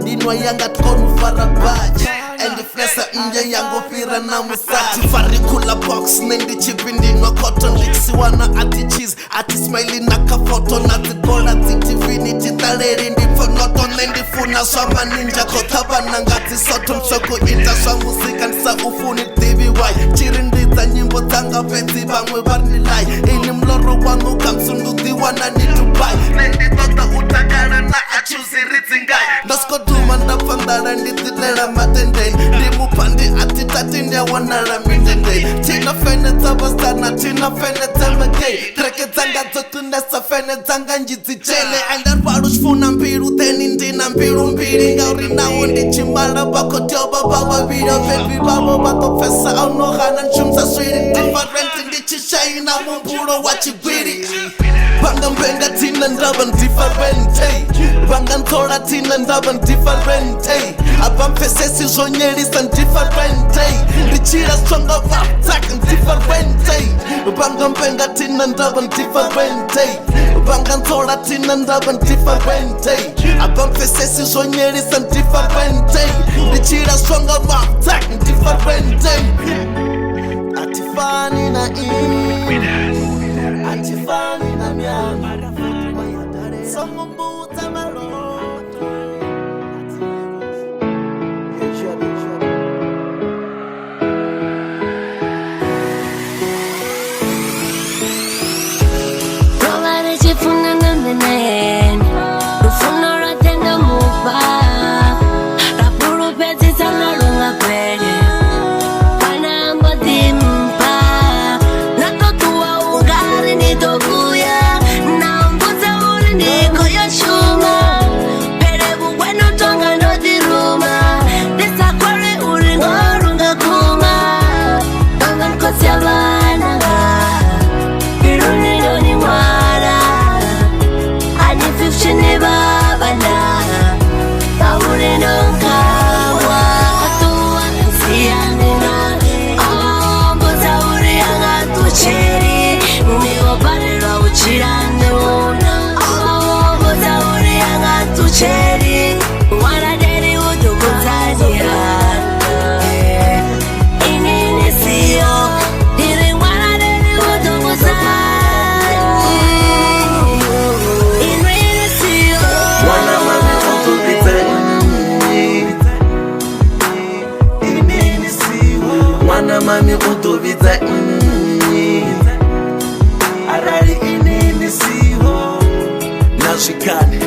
Ndinwa yanga tukonu farabaji Endi flesa nje yangu pira na musaji Farikula box nendi chipi ndinwa cotton Liksi wana ati cheese Ati smiley na kafoto Nati gola tv niti taleri Ndipo noto nendi funa Swama ninja kotaba nangati soto Msoko ita swa muzika nisa ufuni TVY Chirindita nyimbo tanga penzi bangwe barnilai Ini mloro wangu kamsunduthi wana ni Dubai Nendi tota utakara na achuzi ritzingai Ndasko duma ndapandara nditilela matende Ndimupandi atitatini ya wanara mindende Tina fene tabastana, tina fene temekei Treke zanga zotunesa fene zanga njizichele Andar warush funa mbiru teni ndina mbiru mbiri Ngauri nawo ndichimala bako tioba baba video Baby babo bato fesa au nohana nchumsa swiri Different ndichishayi na mumpuro wachigwiri Banga mbenga tina ndaba differente Banga ntola tina ndaba differente Abamfesesi zonyelisa differente Ndichira stronger maptak differente Banga mbenga tina ndaba differente Banga ntola tina ndaba differente Abamfesesi zonyelisa differente Ndichira stronger maptak differente Atifani na Atifani na myanga Somumbuta maloto Provare chifuna nandene Rufuna ratenda mupa Rapuru peti sana lunga kwele Pana ambo timpa Natotua ugari nitokuye mami utovita arali inini siho nazvikane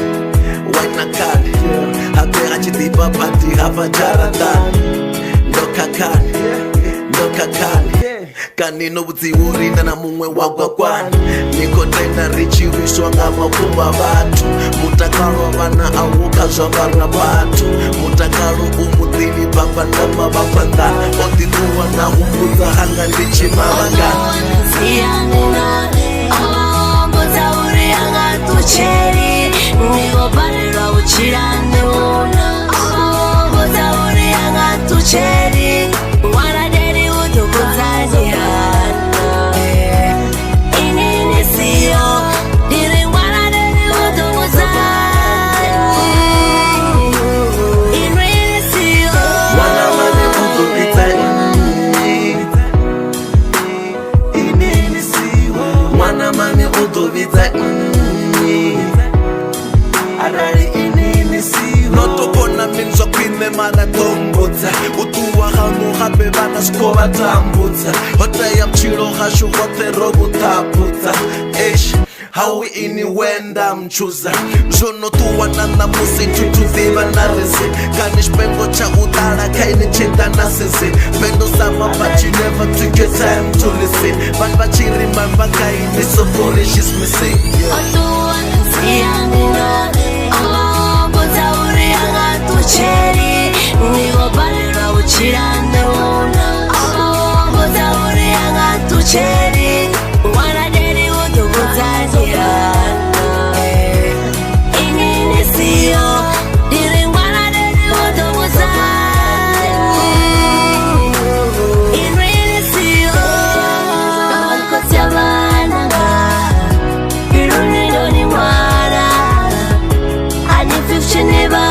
wainakane hapera chidipa pati hapa jaradani ndokakane kani nobudziurinda na mumwe wagwakwani nikotenda richiwiswa ngamakumba vatu mutakalo vana awukazvavarwa vatu mutakalo umudzini papandama vapandana odinuwa na umbudza hanga ndichimavangana Cherry, wanna daddy would do notokona minzwa kwine mana tombudza utuwa hanu habe vana skova tambudza hoteya mchilo hashu hote robutapudza esh hawi ini wenda mchuza zvonotuwa nanamusi tutuviva narisi kani xpengo cha udala kaini chita nasisi pendo sama but you never took your time to listen vanhu vachirima vakaini so foolish is missing Cherry, we go barrel with Chirano. Oh, but I would hang to cherry. One I did it with the good idea. In the sea, didn't want I did it with the good idea. In the sea, because you're you don't need anyone. And if you never.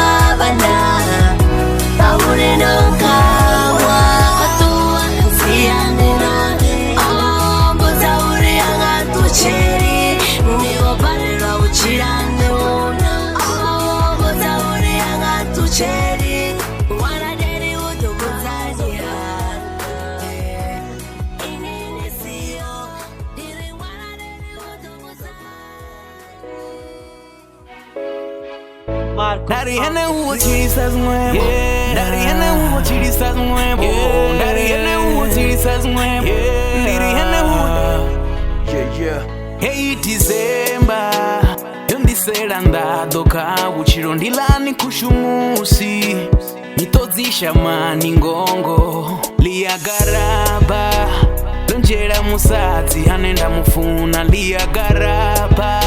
Daddy ene huo chirisas nuevo. Daddy ene huo chirisas nuevo. Daddy ene huo chirisas nuevo. Daddy ene huo. Hey December, yondisera ndadoka uchiro ndilani kushumusi. Nitozisha mani ngongo liagaraba. Lonjera musati hanenda mufuna liagaraba.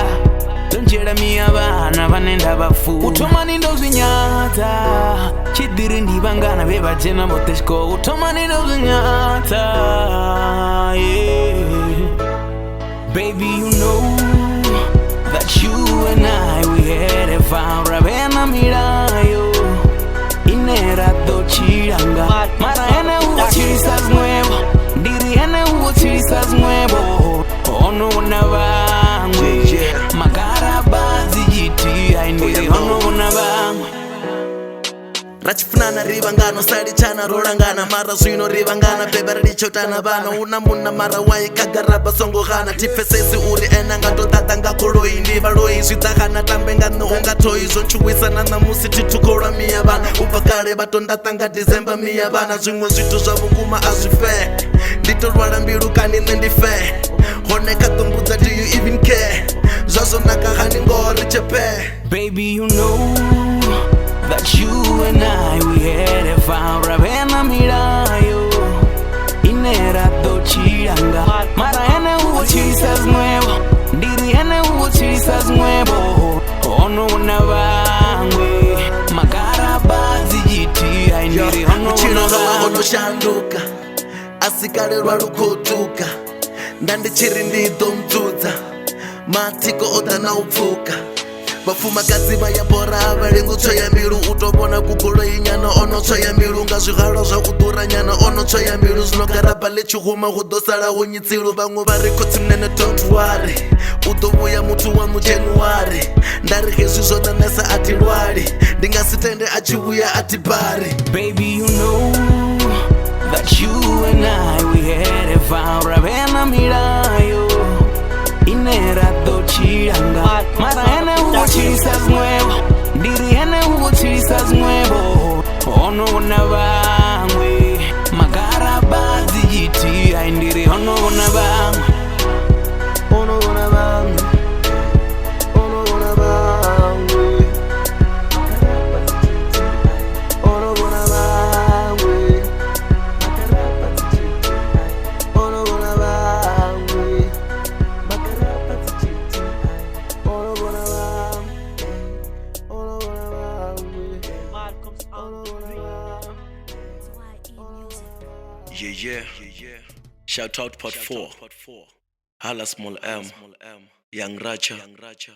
Lonjera miya bana vanenda bafu utomani ndozinyata chidiri ndibangana beba jena boteshko utomani ndozinyata yeah. Baby you know that you and I we had a vow ravena mirayo inera do chiranga mara ene huo chirisas nuevo ndiri ene huo chirisas nuevo ono unavangwe magarabazi jiti aindiri ono unavangwe rachifunana rivangano sari chana rorangana mara zvino rivangana beba ridichotana vana una muna mara waikagaraba songohana tifesesi uri enangatotata kuloi ndivaloi zvidzakana tambengano ungatoi zonchuwisana namusi titukorwa miya vana ubva kare vatondatanga December miya vana zvimwe zvitu zvavukuma azvife nditorwara mbiru kani nendife honeka tombudza do you even care zvazonaka hani ngori chepe baby you know that you and I we had a vow ravena mirayo inera do chiranga mara ene huo chirisas nuevo ndiri ene huo chirisas nuevo ono unavangwe magarabazi jiti aindiri ono unavangwe onoshanduka asikarerwa rukotuka ndandichiri ndidomdzudza matiko odana upfuka vafumakadzi vayabhora valengutsvoya mbilu utovona kugoloi nyana onotsvoya mbilu nga zvihalo zvakudhura nyana onotsvoya mbilu zvinogara palechihuma kudosara unyitsilu vamwe varikotsi mnene don't worry utovuya mutu wa mujanuary ndarike zvizvonanesa ati lwari ndingasitende achiuya ati bari baby you know that you and I we had a vow. Ravena mirayo inera dochiranga mara ene uchisas nuevo diri ene uchisas nuevo ono nabangwe magara bazi jiti indiri ono nabangwe ono nabangwe ono nabangwe ono nabangwe ono nabangwe Yeah. Shout out part 4. Hala Small M. Young Racha.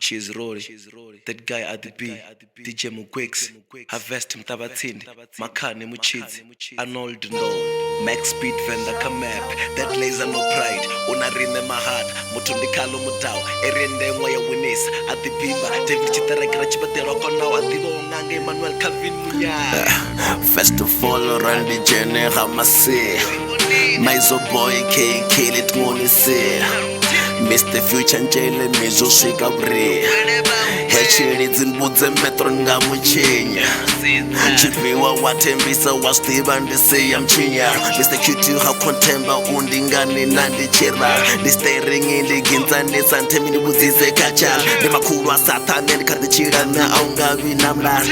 She's Rory. That guy at the B. DJ Mugwix. Harvest Mtabatindi. Makane Muchizi. Arnold No. Max Speed Venda Rap. That laser no pride. Unarine Mahat. Mutundi Kalo Mutao. Erende Moya Winis. At the Bimba. David Chitarekra Chibatero Konao. At the Wongange Manuel Calvin Munya. First of all, Randy Jenner Hamase. My zo boy can't kill it money say. Mr. Future Njele Mizo Shika Bre. Hechiri Zimbudze Metro Ngamuchenya. Chitviwa Watembisa was Steven the say I'm Chinya. Mr. Q2 how contemba undingani nandi chera. The staring in the ginzani santemini buzize kacha. The makurwa satan and kadichira na aungavi namla.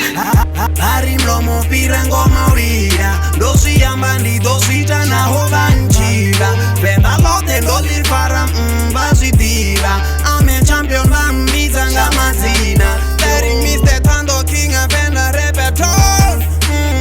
Hari mlomo pirango maurira. Dosi yambandi dosi tana hovanjira. Venda lote loli para mbazidiva. I'm a champion bambiza nga mazina. Letting Mr. Tando King of Venda Rap.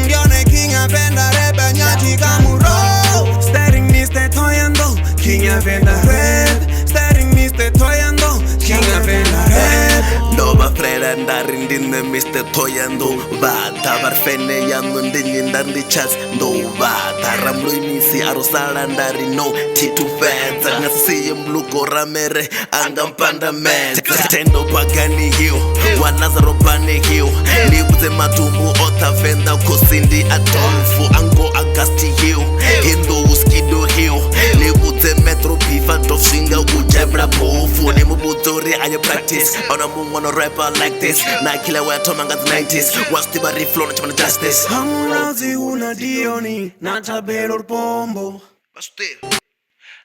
Yone King of Venda Rap. Nyati Kamuro. Staring Mr. Thohoyandou. King of Venda Rap. Staring Mr. Thohoyandou. King of Venda Rap. Nova Freda ndarindine Mr. Thohoyandou. Vata varfene yangu ndinyindandi chats. No vata ramluimisi arosala ndari no titu fenza. Ngasiye mluko ramere angampanda menza. Tendo pagani hiyo wanazaro bane hiyo. Libuze matumbu ota Venda kosindi Adolfo Ango Agasti hiyo. Hindu uskido hiyo. Libuze metro pifa dofsinga ujebra pofu. Nimubutori ayo practice. Ona mungu wana rapper like this. Na kila weto manga the 90s. Wastiba reflow na chumana justice. Hamurazi una dioni. Natabelo pombo. Bastir.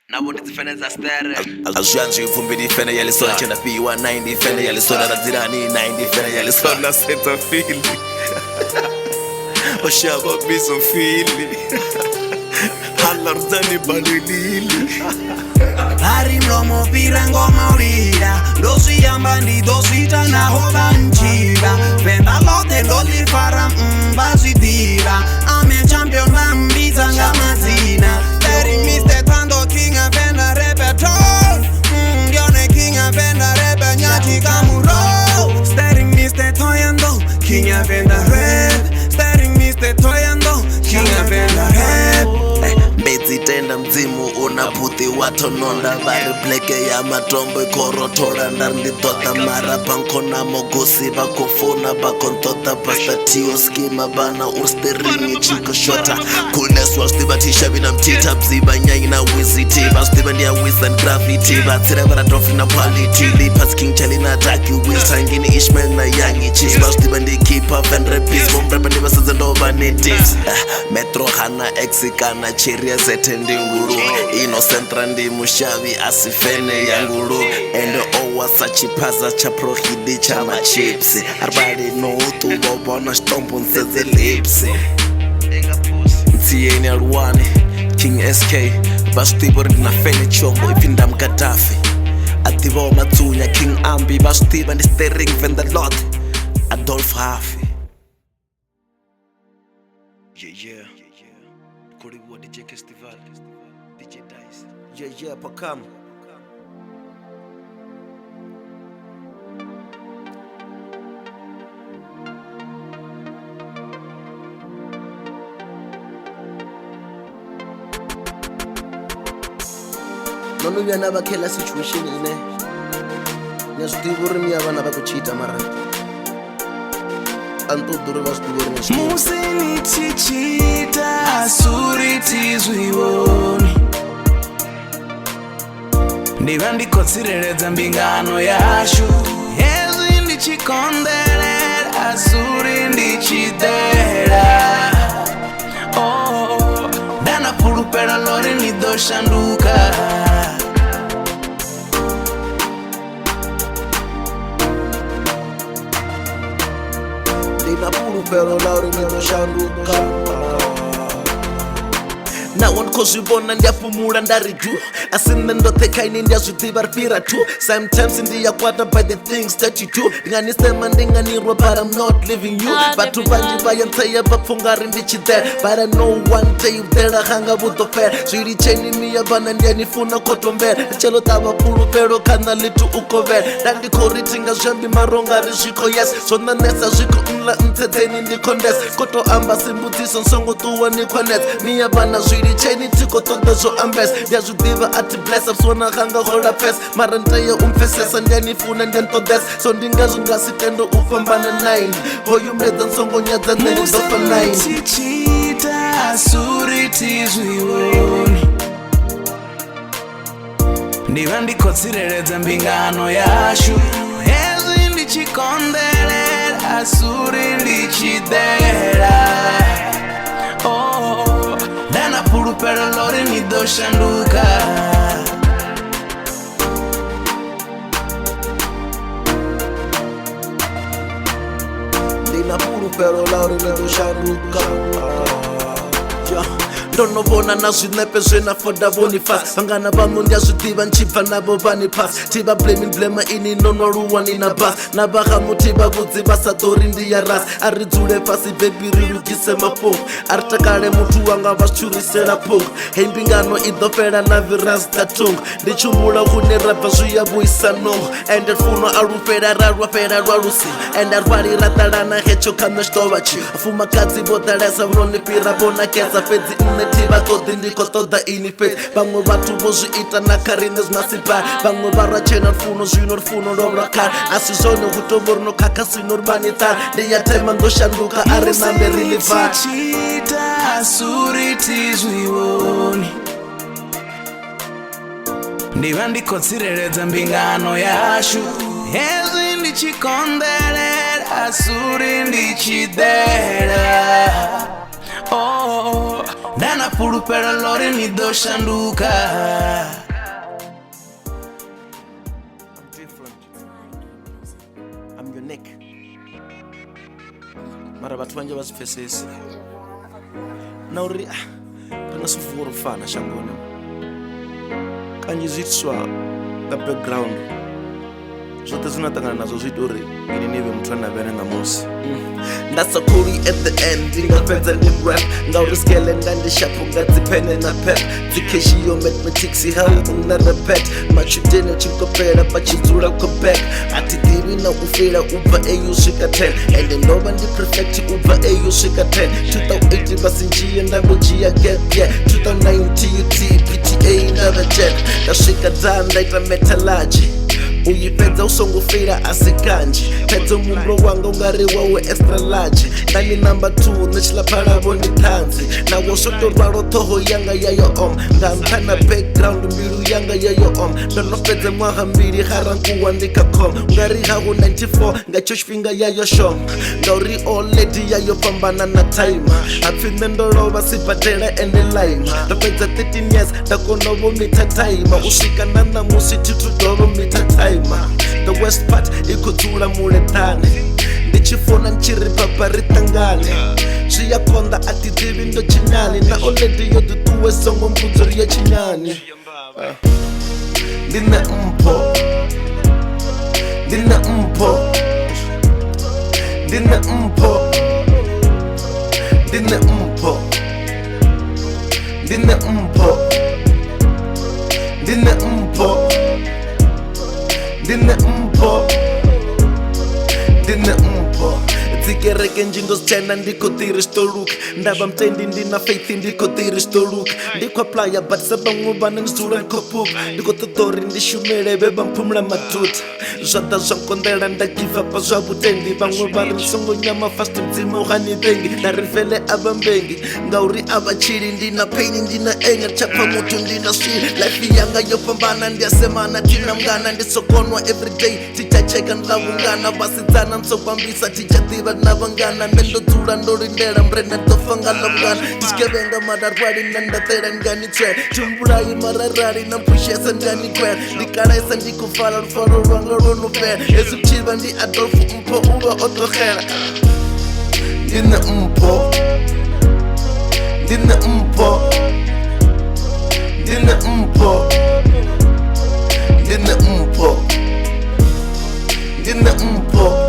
Nabo ndizifene za stere. Azanji vumbi difene yalisona chenda piwa 90 fene yalisona razirani 90 fene yalisona seta fili. Oshaba biso fili. Halarzani balilili. Hari mlomo pirango maurira. Dosi yambandi dosi tana hovanjira. Venda lote loli para mbazidiva. I'm a champion bambiza nga mazina. Letting Mr. Tando King of Venda Rap. Yone King of Venda Rap. Nyati Kamuro. Staring Mr. Thohoyandou. King of Venda Rap. Staring Mr. Thohoyandou. King of Venda Rap. Bezi tenda mzimu unaputi watononda. Bari bleke ya matombo ikorotora. Ndarndi tota mara pankona mogosi. Bakofona bakontota pasta tiyo skima bana ursteringi chiko shota. Coolness was tiba tisha vina mtita. Bziba nyanyi na wiziti. Bastiba ndia wiz and graffiti. Batsira vara trofi na quality. Lipas king chali na taki wiz. Hangini Ishmael na yangi cheese. Bastiba ndi keep up and repeat. Mumbrapa ndi basaza ndoba nitives. Metro hana exikana chiria zete ndi nguru. Innocentra ndi mushavi asifene ya nguru. Endo owa sachipaza cha prohidi cha machipsi. Arbali no utu bobona stompo nseze lipsi. Mtye Records, King SK. Bastibo na fene chombo ipinda mkadafi. Ativo matsunya King Ambi. Bastiba ndi steering Venda lot Adolf Hafi. Yeah. Koriwa DJ Festival. DJ Dice. Yeah, pakam. Nonu yana bakela situation ine. Nyazudiburi miyabana bakuchita mara. antoduri vasituveri masito musinitichita asuritizvioni ndiva ndikotsireredza mbingano yashu hezvi ndichikonderera asuri ndichidera dana pulupera lori nidoshanduka ndina pulupero lauri nidoshanduka nawo ndikozvibona ndiyapumura ndari ju asi nne ndothekaini ndiyazvidziva ripira tu sometimes ndiyakwata by the things that you do ndinganisema ndinganirwa but I'm not leaving you vathu vanji vayanzeya vapfungari ndichithere but I know one day uthera hanga vutofera zviri cheni miya vana ndiyanifuna kotombera ndichelotava pulupero kana litu ukovera ndandikhoritinga zvambi marongari zviko yes zvonanesa zviko mla mtsedzeni ndikondes kotoamba simbudziso nsongotuwa nikwanet miya vana zviri cheni tiko toda zvo ambes ndiyazvidiva ati bless apsona hanga hola pes mara nteya umpfesesa ndiyanifuna ndiyantodes so ndingazvingasitendo ufambana 9 hoyu medza nsongonyadza nenizofa 9 musitichita asuritizvioni ndiva ndikotsireredza mbingano yashu hezvi ndichikonderera asuri ndichidera dana pulupero lori nidoshanduka ndina pulupero lauri nidoshanduka ndonovona na zvinepe zvenafoda vonifas vangana vamwe ndiyazvidiva nchibva navo vane pas tiva blamin blema ini nonwaruwa nina bas navahamu tiva vudzi vasadhori ndiyaras aridzule pasi bhebi rirugise mapungu aritakale mutu wanga vachurisela pungu hembingano idhofela na viras tatungu ndichumbula kune rabva zviyavuyisa nongo ende funwa arufela rarwafela rwarusi ende arwaliratalana hecho kana xitova chi afumakadzi vodalesa vononipira vonakesa fedzi nne tiva todi ndikotoda ini fedzi vamwe vathu vozviita nakarine zvinasipa vamwe varachena rifuno zvino rifuno lovrakara asi zvone hutombo rinokaka svino rimanitara ndiyatema ndoshanduka ari nambe rilivara musitichita asuritizvioni ndiva ndikotsireredza mbingano yashu hezvi ndichikonderera asuri ndichidera dana pulupero lori nidoshanduka I'm unique mara vathu vanje vazvipfesesi nauri rina swifuwo ro fana shangoni kanji zviitwa ka background zvote zvinatangana nazvo zviita uri ini nive muthu anavene namusi ndasakuri at the end ndingapedza ndirap ngauri skele ngandishapu ngadzipene na pep dzikeshiyo mathematics help unarepet machudeni achingopera pachidzura koback atidivi na kufira ubva au svika 10 ende ndova ndiprefect ubva au svika 10 2080 vasinjiye ndambojiya gap yeah 2009 tut pta ndavajet ndasvika dza ndaita metalaji uyipedza usongofira asi kanji pedza mumbro wanga ungari wawe extra large ndani number 2 nechilaphalavo ni tanzi nawo svotorwaro toho yanga yayo om ngamphana background mbilu yanga yayo om ndonopedza mwaha mbili harankuwa ndikakhom ungari hawo 94 ngacho xifhinga yayo shom ngauri oledi yayo fambana na time apfine ndolova sibadela ende lime ndopedza 13 years ndakonovo mita time usvika na namusi titudovo mita time the west part ikudzula muletane ndichifona nchiri baba ritangane zviyakonda atidivi ndo chinyani na oledi yodutuwe songo mbudzo riya chinyani ndine mpo ndine mpo ndine mpo ndine mpo ndine mpo ndine mpo ndine mpo ndine mpo dzikereke njindozitshena ndikho tiristoluka ndava mtendi ndina faith ndikho tiristoluka ndikho aplya but sabamwe vana ndizula ndikho puka ndikho totori ndishumele veva mphumula matuta zwada zwa nkondela ndagiva pa zwa vutendi vamwe vari msongo nyama fast mdzima uhani vengi ndari mfele ava mbengi ngauri ava chili ndina paini ndina enga chapa mutu ndina swili life yanga yopambana ndiyasemana tina mngana ndisokonwa everyday tichacheka ndlavungana vasidzana nsokwambisa tichativa navangana ndendodzula ndorindela mbrena tofangala mngana tichikevenga mararwari nandatera ngani tswela timbulayi mararari nampushesa ndani kwela ndikalaisa ndikufala rufaro rwanga ronopela ezikuchiva ndi Adolf Mpo uva otohela ndine mpo ndine mpo ndine mpo ndine mpo ndine mpo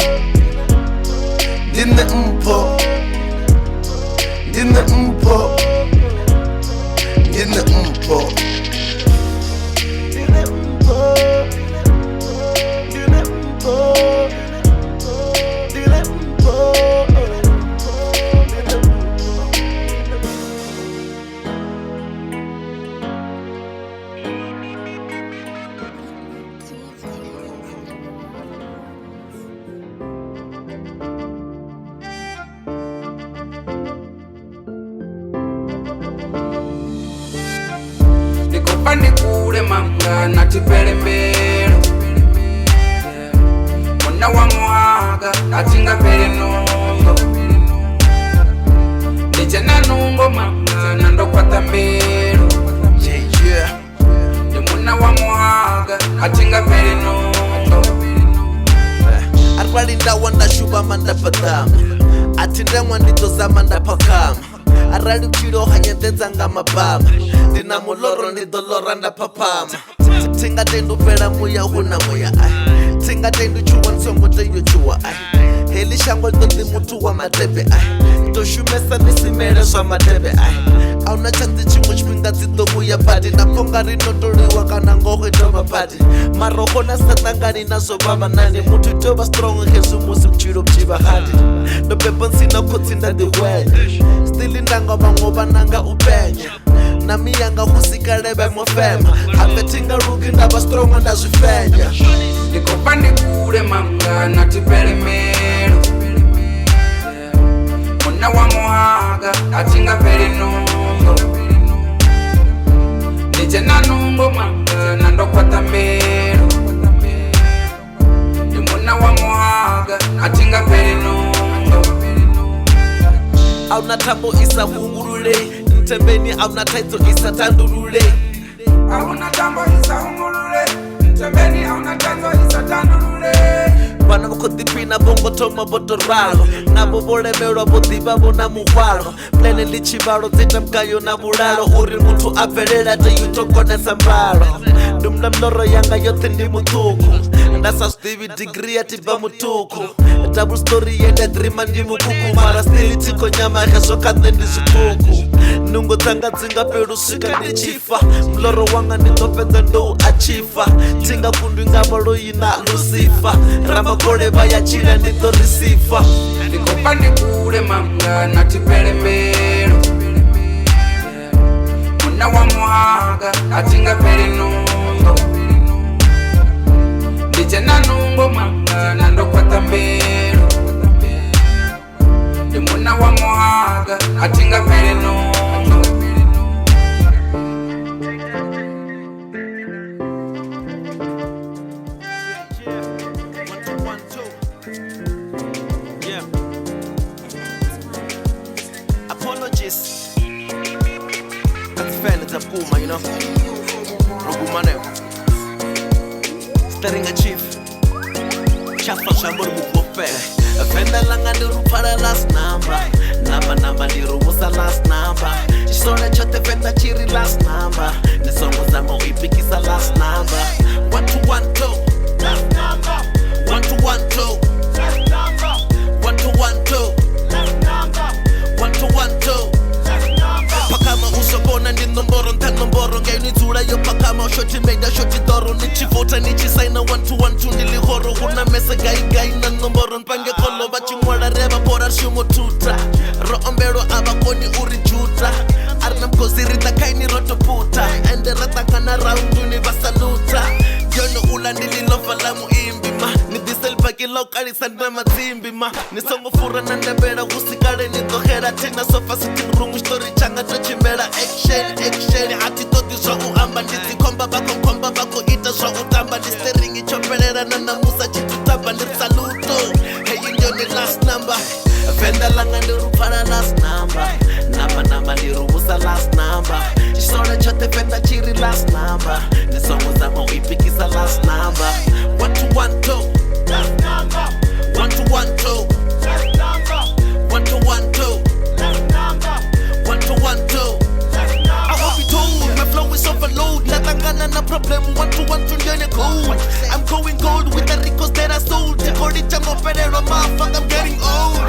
ndine mpo ndine mpo ndine mpo Ndikule manga na chipelembelo Mwana wa muhaga atinga pele nungo Nichena nungo manga nando kwata mbelo Ndi mwana wa muhaga atinga pele nungo Arwali ndawa ndashuba mandapatama atindemwa nditozama ndapakama arali uchilo hanyendedza nga mabama ndina muloro ndidolora ndapapama tingatenda upela muya huna muya ai tingatenda uchuwa nsongo teyochuwa ai heli shango ndodi mutu wa madebe ai toshumesa nisimele zwa madebe ai auna chandi chimwe chifhinga dzidovuya badi naponga rinotoliwa kana ngoho itova badi maroho na satangani nazo vavanani mutu itova strong hezu musi kuchilo kuchiva hadi nopepo nsina khotsi ndadiwenya stili ndanga vamwe vananga upenya nami yanga husikaleve mofema hapetinga ruki ndava stronga ndazvifenya Ndikopa ndikule manga na chipelemelo Mwana wa muhaga atinga pele nungo Nichena nungo manga nando kwata mbelo Ndi mwana wa muhaga atinga pele nungo auna tambo isa hungurule ntembeni auna taito isa tandurule Auna tambo isa hungurule ntembeni auna taito isa tandurule vana vokhodipina vongo thoma votoralo navo volemelwa vodiva vona muhwalo plene ndi tshivalo dzita mkayo na vulalo uri muthu a bvelela teyutokonesa mbalo ndumla mloro yanga yote ndi mutuku ndasa swidivi digri ya tibva mutuku double story yenda drima ndi mukuku mara stili tiko nyama hezwo kane ndi zwikuku nungo dzanga dzinga pelu swika ndi chifa mloro wanga ndi ḓo fhedza ndo achifa tinga kundwi nga valoyi na lucifer ramagoleva ya chila ndi ḓo risifa Ndikopa ndikule manga na chipelemelo Mwana wa muhaga atinga pele nungo Nichena nungo manga nando kwata mbelo Ndi mwana wa muhaga atinga pele nungo Apologies. That's fair, it's a puma, you know. Rogumane. Staring a chief. Chafa shambur mukope. Venda langa ndi rupara last number. Namba ndi rumusa last number. Chisole chote venda chiri last number. Nisongo zama uipikisa last number. 1212. Last number. 1212. Last number. 1212. Last number. 1212. Pakama usobona ndi nomboro nta nomboro ngainidzula yo pakama ushoti meda shoti doro nichivota nichisaina 1212 ndilihoro huna mese gai na nomboro npange kolo vachimwala reva tuputa ende ratangana round universaluta yono ula nililova la muimbi ma ni diesel pakilo kalisanda mazimbi ma ni songo fura na ndebera usikale ni dohera tina sofa sitting room story changa tochimera action ati toti so uamba ndisi komba bako ita so utamba ni steringi chopelera na namusa chitutaba ni saluto hey ndio ni last number Venda langa ndirupara last number Namba ndirubusa last number Chisore chote venda chiri last number Nisongo zama uipikisa last number 1212 last number 1212 last number 1212 last number 1212 I hope you told my flow is overload Latangana na problem 1212 ndio ni gold I'm going gold with the records that I sold Tikori chango perero motherfucker I'm getting old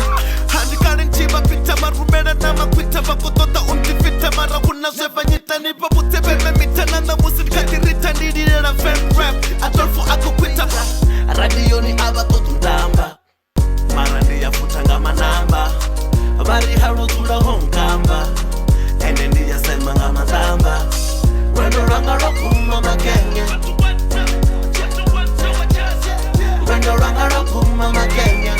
Handikarenchiba pita marumera na makwita Vakotota untifita mara unazwevanyita Nipa mutebeme mitana na musikatirita Nidire na Venda Rap Adolfo akukwita Radio ni abakotu ndamba Mara ndiya futanga manamba Bari haruzula honkamba Ende ndiya sema nga mazamba Wendo ranga rokuma makenge Wendo ranga rokuma makenge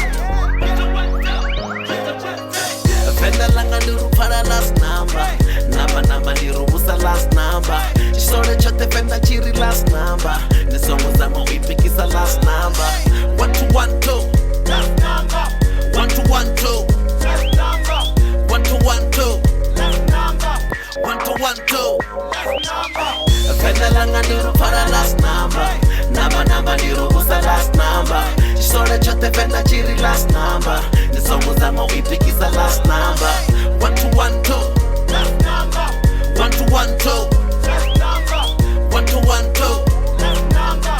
Venda langa ndirupara last number Namba ndirubusa last number Chisore chote venda chiri last number Nisongo zama uipikisa last number 1212 last number 1212 last number 1212 last number 1212 last number Venda langa ndirupara last number Namba ndirubusa last number Chisore chote venda chiri last number Nisongo zama uipikisa last number 1212 last number 1212 last number 1212 last number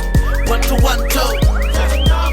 1212 last number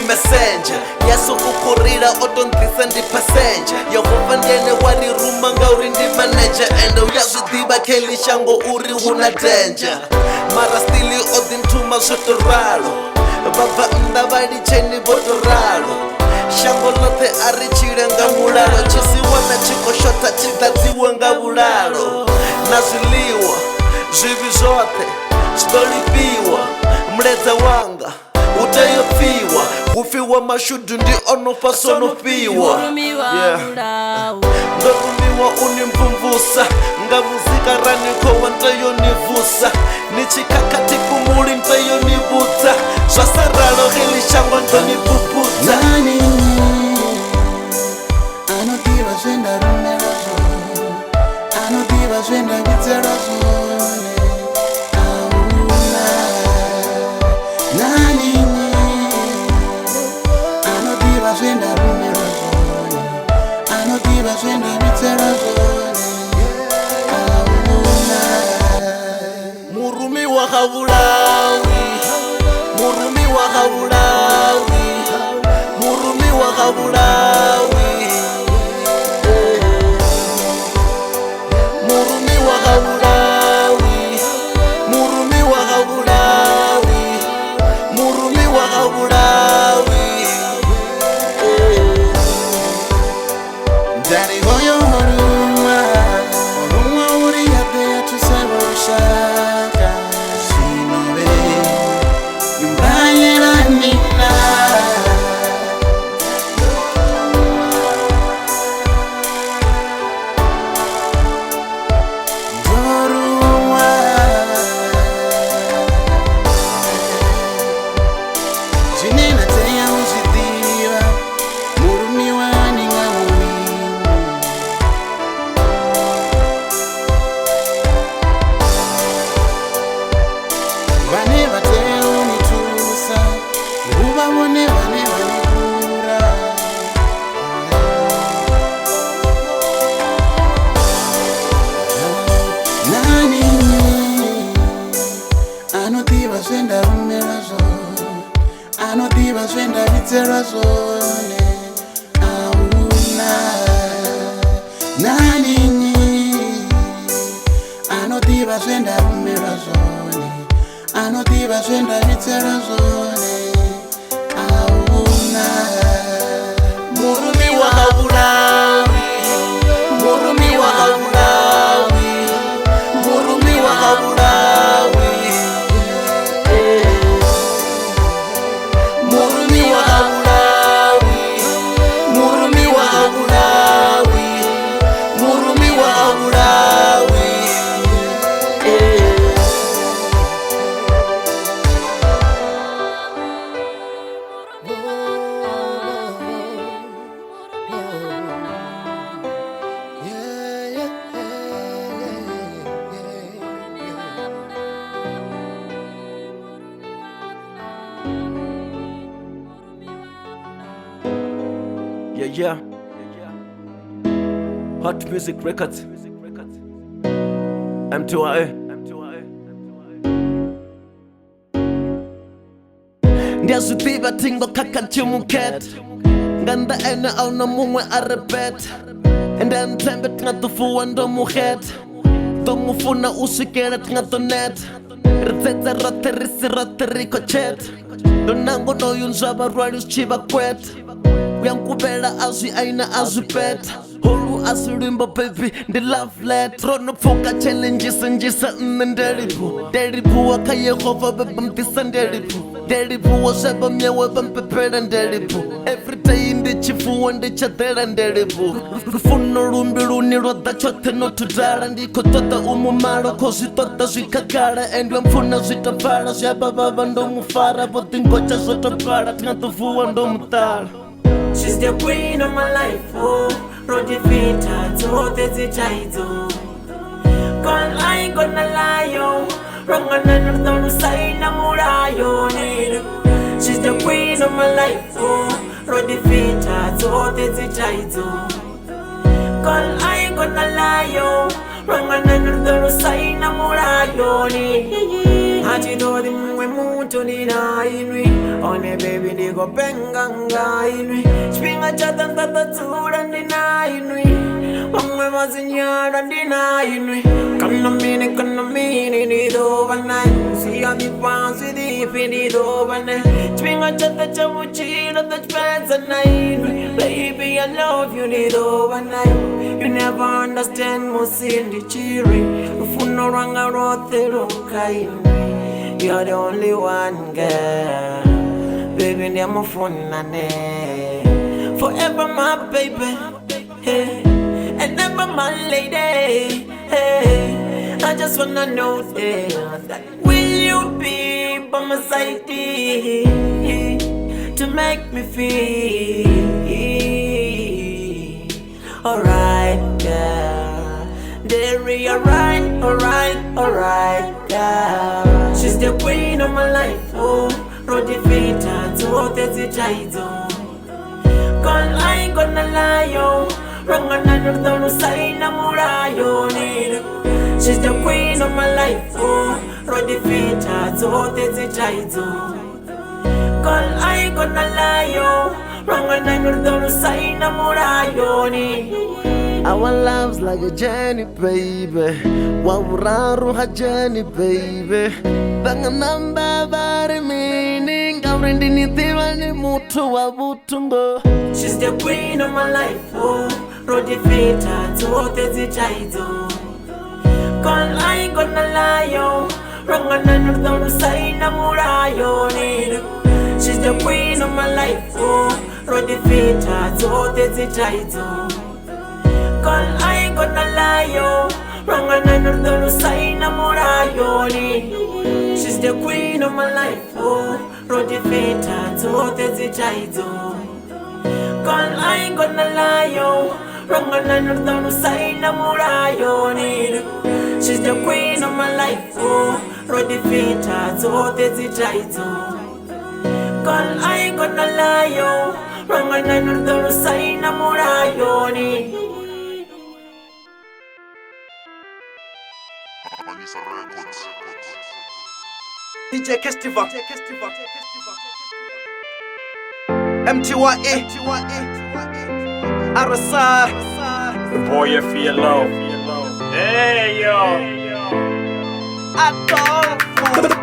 messenger Yesu ukurira otontrisa ndi passenger Yehova ndiene wari rumanga uri ndi manager And uyazvidiva keli shango uri una danger Mara stili odintuma zvotoralo Vabva mda vadi cheni votoralo Shango lote ari chirenga mulalo Chisiwana chikoshota chidadziwa nga bulalo Naziliwa, zvivi zvote, stolipiwa Mledza wanga utayopiwa ufiwa mashudu ndi onofa sonopiwa Ndorumiwa unimpumvusa nga muzika ranikowa ntayonivusa Nichikakati kumuli ntayonivuta Zwasaralo hili shangwa ntonipuputa Nani anotiva zvenda rumera zvone Anotiva zvenda vitsera zvone Auna Nani anotiva zvenda rumera zvone Anotiva zvenda vitsera zvone Auna Murumi wa Havulawi Murumi wa Havulawi Murumi wa Havulawi Murumi wa Havulawi Murumi wa Havulawi Murumi wa Havulawi Dari hoyo moruma uri yape tusabosha Sino vitera zone auna nanini anotiva zvenda rumira zone anotiva zvenda vitera zone auna murumi wakaulawi murumi wakaulawi murumi wakaulawi murumi wakaulawi murumi wakaulawi murumi wakaulawi Yeah. Hot Music Records. Mtye. Ndiyazvitiva tingo kakachimuketa nganda ene auna mumwe arepeta ende ntembe tingatofuwa ndomuheta tomufuna usvikela tingatoneta ritsetse rote risi rote rikocheta ndonango noyunzva varwari zvichiva kweta uyankuvela azvi aina azvipeta holu asilimbo baby ndi love let ronopfuka challenges njisa nne ndelipo wakayehova bebamtisa ndelipo wazveba myewe bampepela ndelipo everyday ndichifuwa ndichadela ndelipo lufuno lumbi luni lwada chote notudala ndikotoda umumalo kozitoda zvikagala endwe mfuna zvitopfala zvyabababa ndomufara vodingocha zvotopfala tingatofuwa ndomutala. She's the queen of my life, oh. Rodifita, zote zichaizo. Girl, I ain't gonna lie, yo. Wrong on another side, namurayo. She's the queen of my life, oh. Rodifita, zote zichaizo. Girl, I ain't gonna lie, yo. Wrong on another side, namurayo. Hati dodi mwe mutu nina inwi. One baby digo penganga inwi. Spinga chata tata tsura ndina inwi. Mwe mazinyara ndina inwi. Kana mini nido vanai. Siya di pansi di fini do vanai. Spinga chata chamuchina tachpensa na inwi. Baby I love you nido vanai. You never understand musindi chiri. Ufuno ranga rote roka inwi. You're the only one girl. Baby, I'm a phone forever my baby, hey. And never my lady, hey. I just wanna know that will you be by my side to make me feel alright, yeah. Derry, alright, yeah. She's the queen of my life, oh. Rodifita, zote zichaizo. Girl, I ain't gonna lie, yo. Wrong on another side, namurayo. She's the queen of my life, oh. Rodifita, zote zichaizo. Girl, I ain't gonna lie, yo. Wrong on another side, namurayo. Our love's like a journey, baby. Wawuraru ha journey, baby. Banganamba bari meaning. Awrendi nitiwa ni mutu wa butungo. She's the queen of my life, oh. Rodifita, zote zichaizo. Girl, I ain't gonna lie, yo. Wrong on another side, namurayo. She's the queen of my life, oh. Rodifita, zote zichaizo. Girl, I ain't gonna lie, yo. Wrong on another side, namurayo. She's the queen of my life, oh. Rodifita, zote zichaizo. Girl, I ain't gonna lie, yo. Wrong on another side, namurayo. She's the queen of my life, oh. Rodifita, zote zichaizo. Girl, I ain't gonna lie, yo. Wrong on another side, namurayo. Venda Records. DJ Kestiva. Mtye RSR Boy, if you low. Hey, yo. Adolf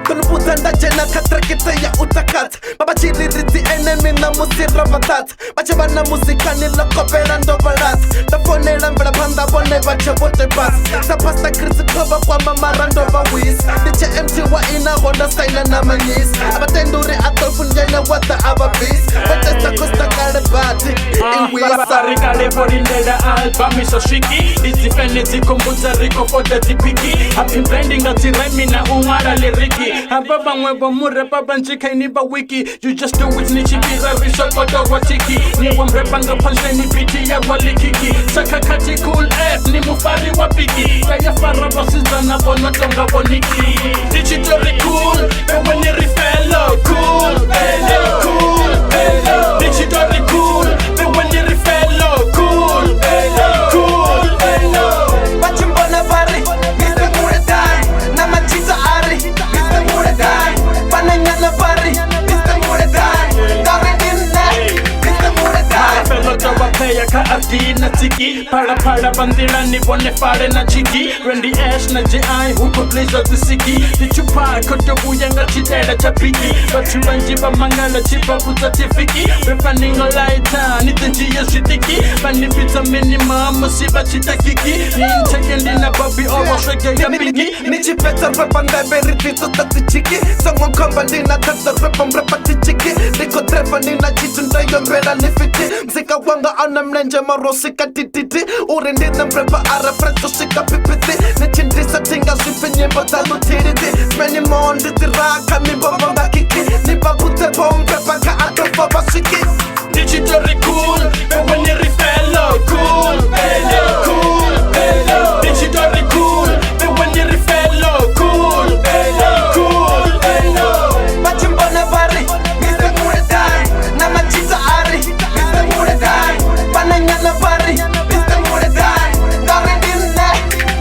Kulubuzanda jena katrakete ya utakat Baba chiririzi enemy na musira vatat Bache bana muzikani lokopera ndo barat Tafonela mbela panda bone bache bote bas Tapasta krisi koba kwa mamara ndo bawis Diche Mtye ina honda style na manis Abatenduri Adolf njena wata ababis Batesta costa kare bati Sarika levo rindela album iso shiki Izifene zikombuza riko foda tipiki I've been blending ati remi na ungara liriki Ababa mwebo mure baba njika iniba wiki You just do it nichibira risho kodo watiki Niwa mrepanga pansheni biti ya walikiki Saka kati cool F ni mufari wapiki Kaya faraba sizana bono tonga boniki Digital cool, bewe ni rifelo Cool, hello, cool, hello Digital cool, bewe ni rifelo Cool, hello, cool, hello Bachimbona bari, Mr. Muredai Nama chita ari, Mr. Muredai Pananyana bari, Mr. Muredai Garedine, Mr. Muredai Fellow Jawa player ka ardi na tiki Para bandira ni bone fare na chiki Randy Ash na J.I. huko blazer tusiki Dichupa koto uyanga chitera chapiki Bachubanji ba mangala chipa puta tifiki Repaningo laita ni tenji ya shitiki Bani pizza minimum musiba chitakiki Ni inchekendi na babi owa shweke ya bigi Nichi better rap and I very fit to the chiki Someone come and in a tata rap and rap at the chiki Niko trepa nina chichunda yo mbera nifiti Mzika wanga ana mlenje marosika tititi Urindi na mprepa ara fresh shika pipiti Nichindisa tinga swipe nyembo talo tiriti Speni mondi tiraka mi bamba kiki Nipa pute bombe baka adofa basiki Digital cool, bewe ni rifelo Cool, hello, cool, hello Digital cool, bewe ni rifelo Cool, hello, cool, hello Bachimbona bari, Mr. Muredai Nama chita ari, Mr. Muredai Pananyana bari, Mr. Muredai Garedine,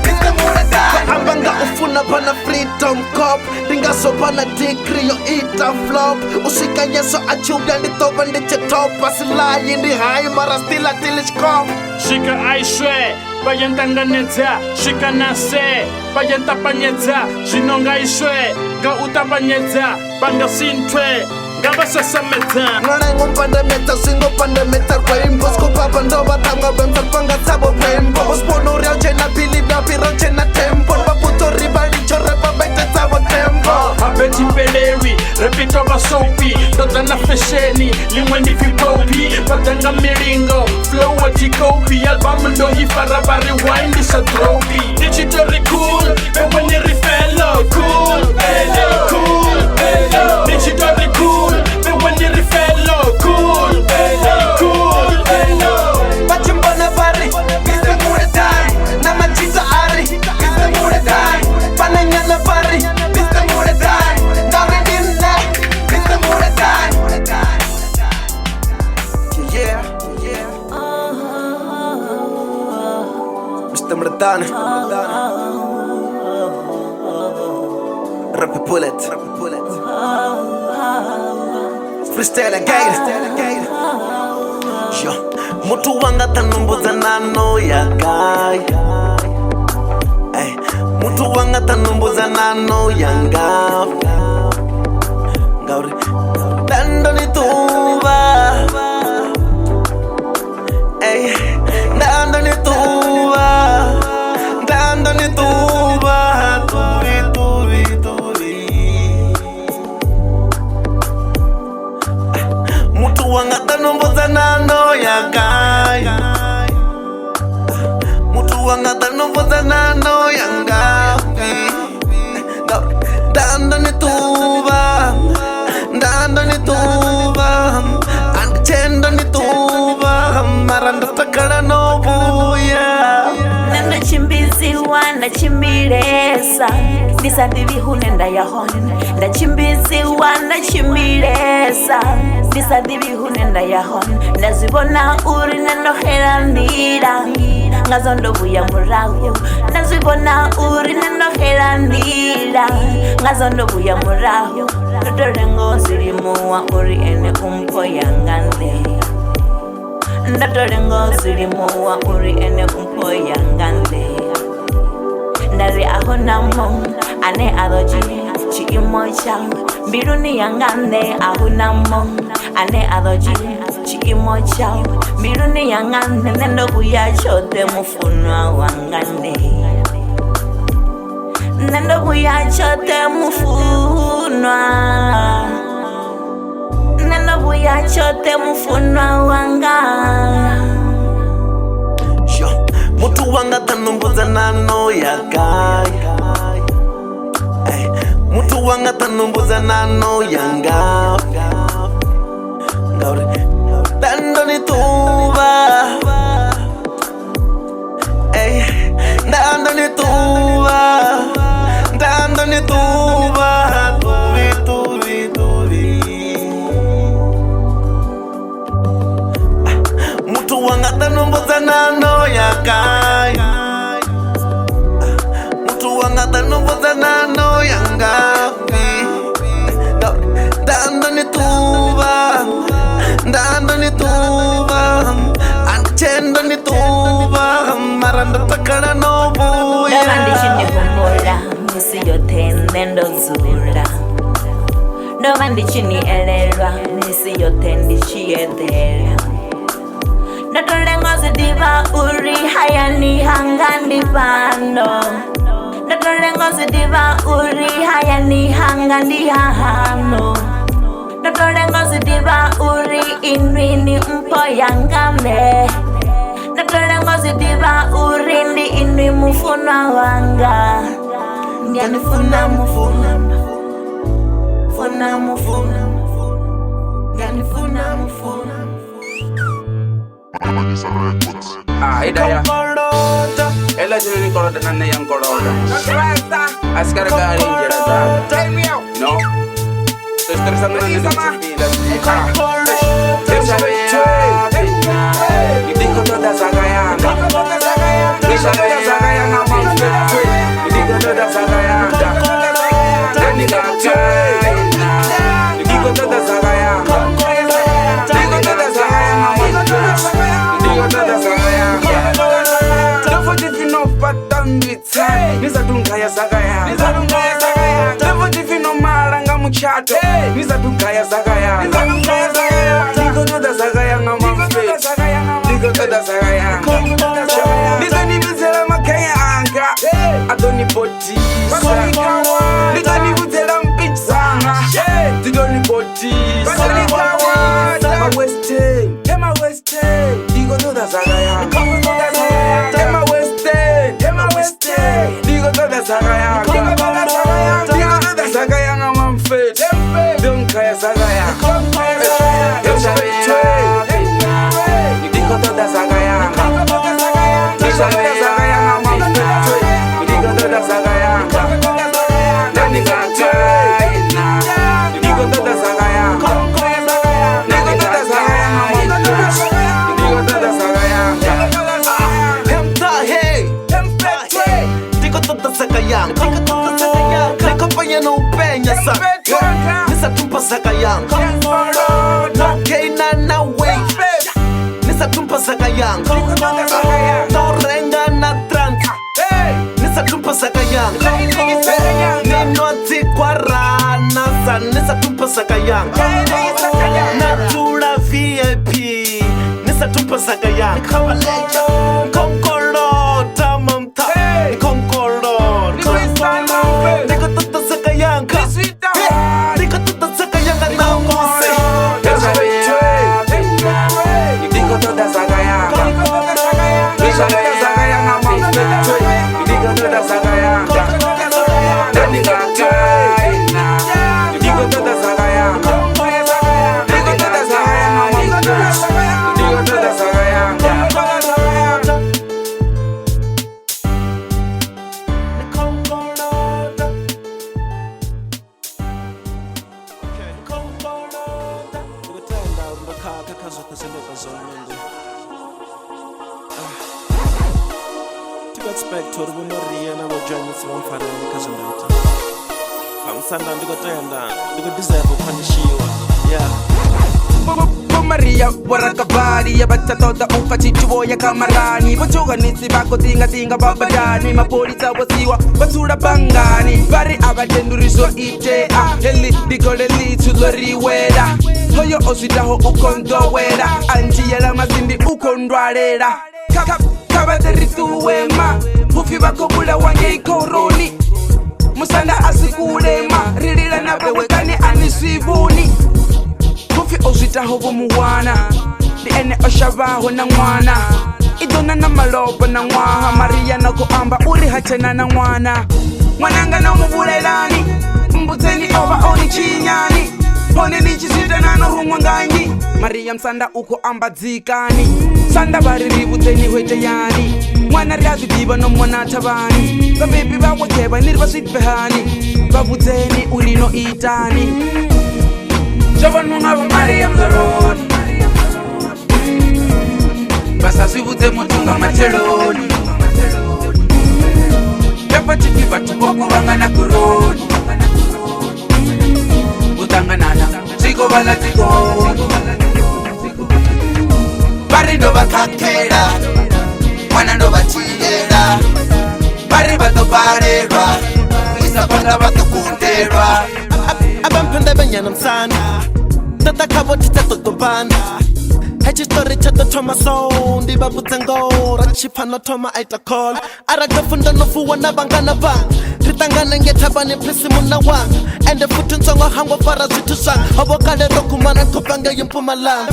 Mr. Muredai Ambanga ufuna pana freedom cop Dinga so pana degree yo ita flop Usika yeso achuga ni toba ndi chetop Asilai indi high mara stila tilish cop Shika aishwe, bayantanganeza Shika nase, bayantapanyeza Shinonga ishwe, ga utapanyeza Banga sintwe, gaba sasameta Ngana ngumpande meta, singo pande meta Rainbow, skupapa ndoba tanga bemsa panga sabo rainbow Uspono real chena bili na piro chena tempo Baputo ribali chore babete sabo tempo Abeti peleri, repito basopi Dota na fesheni, limwe ni vipopi Batanga miringo, flow wa jikopi Albamu ndo hifarabari wine isa dropi Digital cool, bewe ni rifelo Cool, hello, cool, hello Digital cool, bewe ni rifelo Cool, hello, cool, hello Bachimbona bari, Mr. Muredai Nama chita ari, Mr. Muredai Pananyana bari, Mr. Muredai Garedine, Mr. Muredai Yeah, yeah Mr. Muredai Rap bullet Freestyle again Yo, mutu wanga tanumbuza nano ya gai Mutu wanga tanumbuza nano ya ngauri Dando ni tuba Dando ni tuba Dando ni tuba Tubi Mutu wanga tanumbuza nano ya gai Mutu wanga tanumbuza nano ya ngauri Dando ni tuba Dando ni tuba Andchendo ni tuba Maranda takara no buya Nana chimbiziwa na chimbiresa Disadi vihunenda ya hon Na chimbiziwa na chimbiresa Disadi vihunenda ya hon Nazibona uri nendo herandira Ngazondo buya murahu Nazibona uri nendo herandira ngazo ndobuya murahu ndotolengo zilimuwa uri ene umpoyangande ndotolengo zilimuwa uri ene umpoyangande ndari aho namo ane adoji chiimocha mbiruni yangande aho namo ane adoji chiimocha mbiruni yangande ndobuya chote mufunwa wangande nendo buya chote mufunwa nendo buya chote mufunwa wanga mutu wanga tanumbuza nano yakaya mutu wanga tanumbuza nano yanga dando ni tuba dando ni tuba dando ni tuba tubi mutu wanga tanumbuza nano yakaya mutu wanga tanumbuza nano yangapi dando ni tuba anchendo ni tuba maranda takana no buya ndabandishini humura misi yote nendo zura ndabandishini elelwa misi yote ndishiyedera ndotolengo zidiva uri hayani hangandi pano ndotolengo zidiva uri hayani hangandi hahano ndotolengo zidiva uri inwini mpoyangame ndotolengo zidiva uri ndi inwi mufunwa wanga nganifuna mufuna nganifuna mufuna Mtye Records. Idaya. Ella tiene un color de nana y un color. Askar gari jera no. Estoy estresando en el chipila. Y digo toda zagayanga. Y sabe zagayanga más. Y digo toda zagayanga. Y digo toda zagayanga. Nizatungaya zakaya Nizatungaya malanga muchato Nizatungaya zakaya Nikotoda zakaya ngamafe Nikotoda zakaya Nizanibuzela makaya anga Adoni potisa Nizanibuzela mpitsanga Tidoni potisa Tema weste Nikotoda zakaya Tema weste Digo toda zagaya Digo toda zagaya ngama mfete Dunkaya zagaya Digo toda zagaya Digo toda zagaya ngama mfete Digo toda zagaya Digo toda zagaya Digo toda zagaya ngama mfete Digo toda zagaya Nikompanya no upenya sa Nisa tumpa saka yang No gaina na way Nisa tumpa saka yang No renga na trans Nisa tumpa saka yang Nino tikwa rana sa Nisa tumpa saka yang Natura VIP Nisa tumpa saka yang Konkolo tamamta Konkolo Niko tuta saka yang Niko tuta saka yang na ngose Niko tuta saka yang Niko tuta saka yang na ngose Niko tuta saka yang Niko tuta saka yang Niko tuta saka yang Niko tuta saka yang Expect to the Maria and our journey from Farah. Pamsanda ndikotenda, ndikodeserve kupanishiwa. Yeah. Maria warakabari ya batatoda ukachichuo ya kamarani bachoganisi bakotinga babadani mapolisa wasiwa basura bangani bari abatendurizo itea heli digoleli tuloriwera hoyo ositaho ukondowera anjiyela mazindi ukondwarera kabaderituwema bufi bakobula wange ikoroni musanda asikulema rilila nabewekani anisibuni Bufi ositaho bumuwana Di ene oshabaho na mwana Idona na malopo na mwaha Maria na kuamba uri hachena na mwana Mwananga na umubulelani Mbuteni oba oni chinyani Hone ni chisita na nohumwa nganyi Maria msanda uko amba dzikani Sanda bariri buteni hwete yani Mwana razi diba no mwana tabani Babebi bawa keba nirba sitbehani Babuteni ulino itani Javan mungaba Maria mzaroni Basa sibute mutunga mateloni Yapa chiki batu boku wangana kuroni Utanga nana, ziko bala ziko Bari no bakakera Mwana no bachiyera Bari bato barera Isa panda bato kundera Abampende benyana msana Tata kabo tita tutubana Hechi story chata toma sound Diba butengo Rachipa no toma aita call Araga funda no fuwa na bangana bang Ritangana ngetaba ni pisi muna wang Ende futun songo hangwa fara zitu sang Hawakale roku mana kupanga yumpuma lang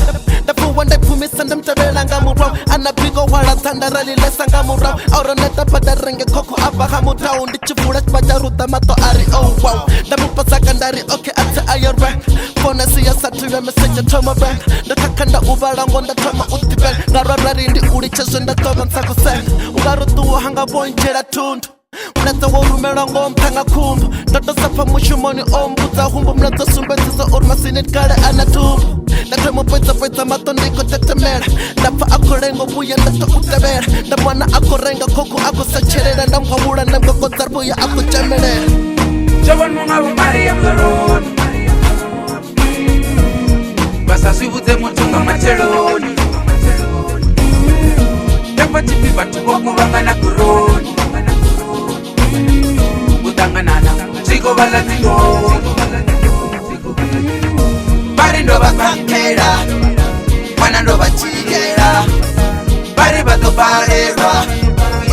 Dafu wande pumi sandam tabelanga murao Anabigo wala tanda rali lesanga murao Aura neta pada renge koko abaha murao Ndichifura bajaruta mato ari oh wow Damu pasakandari okay ata ayorbe Fona siya satu ya message toma bank Ndakakanda ubala ngonda toma utiben Nararari ndi uri chezo ndatoma nsako sen Ugarutuwa hanga bonjera tundu Mnata warumela ngompanga kumbu Ndoto sapa mushumoni ombuza humbu Mnata sumbetiza urmasinit kare anatumbu Natemo poita mato ndiko tetemera Ndapa akorengo buya ndato utabera Ndamwana akorenga koku akusacherera Ndamkwamura ndamkoko zarbuya akuchemerera Javan mungaba Maria mzaroni Basa sibute mutunga mateloni Yapa chiki batu boku wangana kuroni Utanganana, ziko bala ziko Bari ndo bakakera Mwana ndo bachiyera Bari bato barera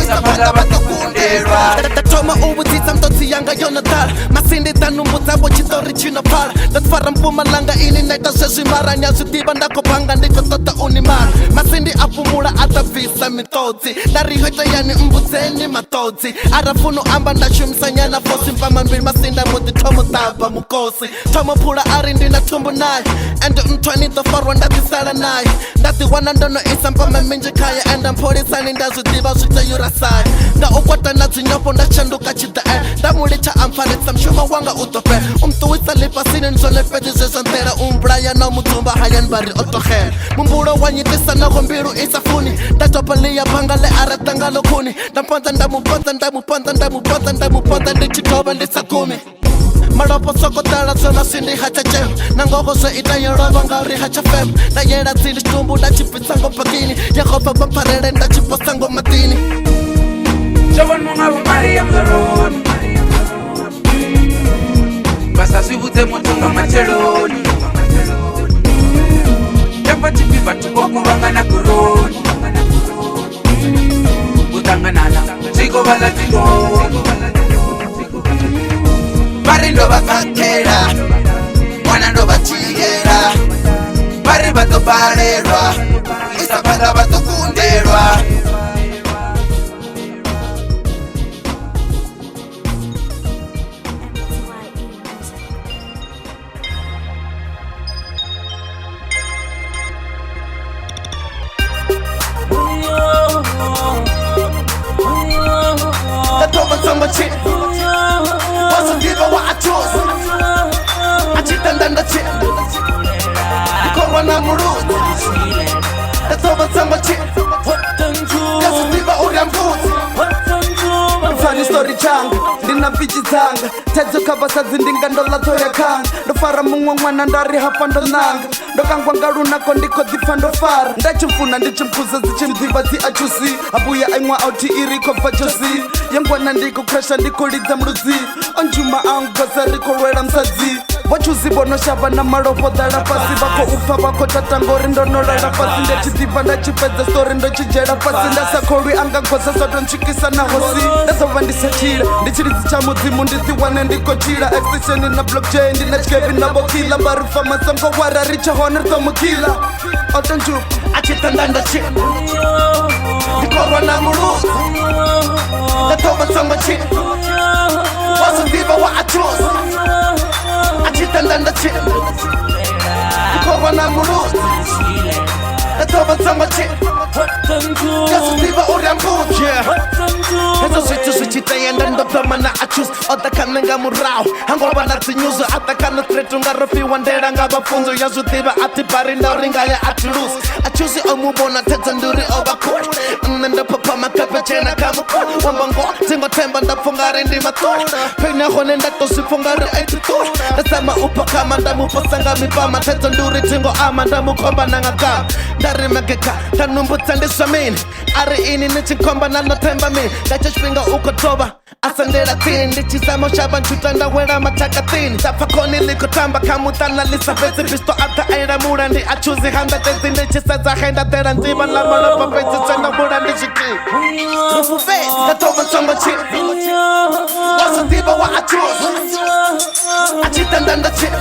Isa panda bato kunderwa Toma ubutisa mtotsi yanga yonatala Masindi tanumbuza bochitori chino pala Datfara mpumalanga ini naita sheshimara Nyazutiba ndakopanga ndiko tota unimara Masindi apumula atavisa mitotsi Darihweta yani mbuzeni matotsi Arafuno amba ndashumsanyana fosi Mpama mbili masinda mudi tomo taba mukosi Tomo pula arindi na tumbu naye Endo mtwani tofarwa ndatisala naye Ndati wana ndono isa mpama minji kaya Enda mpolisani ndazutiba shita yurasai Nda ukwata nazinyopo ndachanduka chita Ndamulicha amfaritsa mshuma wanga utope Umtuwisa lipasini nzonepeti zezantera Umbraya no mutumba hayan bari otohe Mumbulo wanyitisa na gombiru isafuni Ndatopalia pangale aratangalo kuni Ndamponta ndamupota ndichitoba ndisakumi Maropo soko tala zona sindi hachachem Nangogo se ita yoroba ngauri hachafem Na yera zili stumbu ndachipisango pakini Yahoba bamparere ndachiposango matini Javan mungaba Maria mzaroni Basa sibute mutunga mateloni Yapa chiki batu boku wangana kuroni Utanganana, ziko bala ziko Bari ndo bakakera Mwana ndo bachiyera Bari bato barerwa Isa panda bato kunderwa Toma samba chip Wasa diva wa achos Achitandanda chip Korwa na muruti Toma samba chip Wasa diva uri ambuti Mfani chistori changa ndina vichi dzanga tedzo kavasadzi ndinga ndolatsoya khanga ndofara mumwe mwana ndari hapa ndonanga ndokangwa nga lunako ndiko dzipfa ndofara ndachimfuna ndichimphuza dzichimdziva dzi achuzi abuya aimwa auti irikobva jozi yengwana ndikukrasha ndikulidza mludzi onjuma angoza rikolwela msadzi vachuzi vonoshava na malofo dala pasi vako upfa vako tatangori ndonolala pasi ndechidziva ndachipedza stori ndochijela pasi ndasakholwi angagoza sotontsvikisa na hosi ndazova ndisachila ndichilidzi cha mudzimu ndidziwane ndikochila extension na blockchain ndinachikevi navokila varufa masongo wara richahona ritomukila otonjupa achitanda ndachila ndikorwa na muluzi ndatova tsongo chila wazoziva wa achuzi achitanda ndachila ndikorwa na muluzi ndatova tsongo chila yazoziva uri mbuzi ezo zwithu zwichitayenda ndopama na achus otakane nga murahu hangova na dzinyuzo atakane tretu nga rofiwa ndela nga vapfunzo ya zwiḓivha ati bari ndori ngaya atilus achusi omuvona thedza nduri ovakuli nne ndopopama kapechena kamukuli wambongo dzingothemba ndapfungari ndi matuli peinahone ndatosipfungari aitituli ndasama upakama ndamupasanga mipama thedza nduri dzingo ama ndamukhomba nangagama ndarimegeka ndanumbutsa ndiswamini ari ini nichinkhomba nanothemba mini ngachexipinga ukotova asandela tini ndichisamo xava nchuta ndawela mathakatini ndapfa khoni likotamba khamutana lisafesi visto ata ailamula ndi achuzi handa tezi ndichisedza henda tela ndziva lamalova pesi tsendamula ndixikini rufufesi ndatova ntsongo chini wasoziva wa achuzi achitandanda chini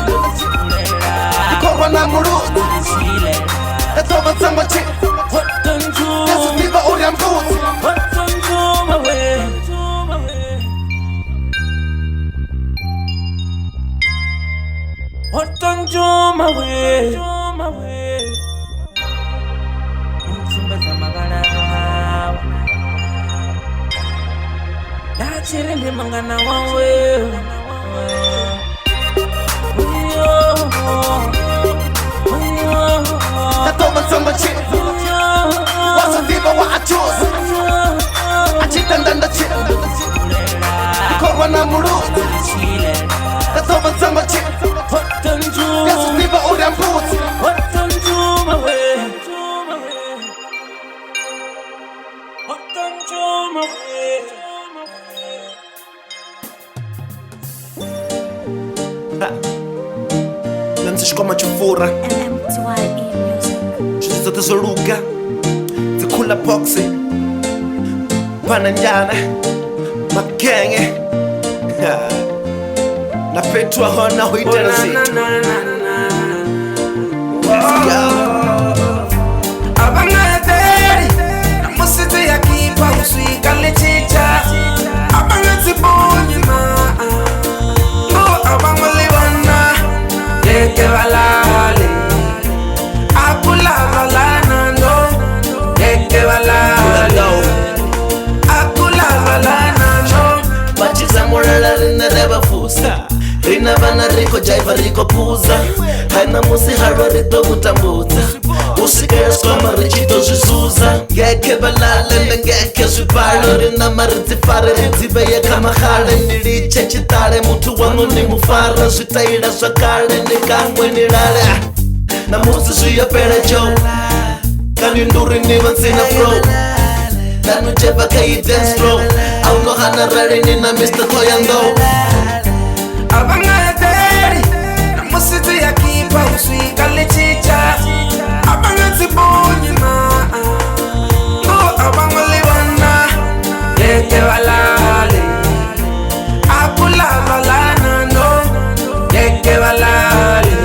ndikorwa na muluzi ndatova ntsongo chini yasoziva uri mbuzi What on my way? Nachiri ndi mangana wawe. Ndatova ntsongo chini wazoziva wa achuzi achitanda ndachini ndikorwa na muluzi ndatova ntsongo chini yazoziva uri mbuzi nanzixikoma chifura xitizo tizoluka zikhula boxi pananjana magenge na petwa hona huitela zitu abangaderi namusizi yakipa uswika lechicha abangazibonyima abangolibana leke balale akulabalana no leke balale akulabalana no bachiza morala rinereva fusa rina vana riko jaiva riko puza haina musi harwa rito kutambudza usikera swama richito zvizuza ngeke valale nengeke zvipalo rina maridzifare ridziveye kamahale ndiriche chitare mutu wangu nimufara zvitaira zvakale ndikangwe nilale namusi zviyopera jo kandi nduri niva nsina flow danujeva kaidance flow aunohana ralini na Mr Thohoyandou abangaderi namusizi yakipa uswika lechicha abangazibonyima abangolibana leke balale akulabalana no leke balale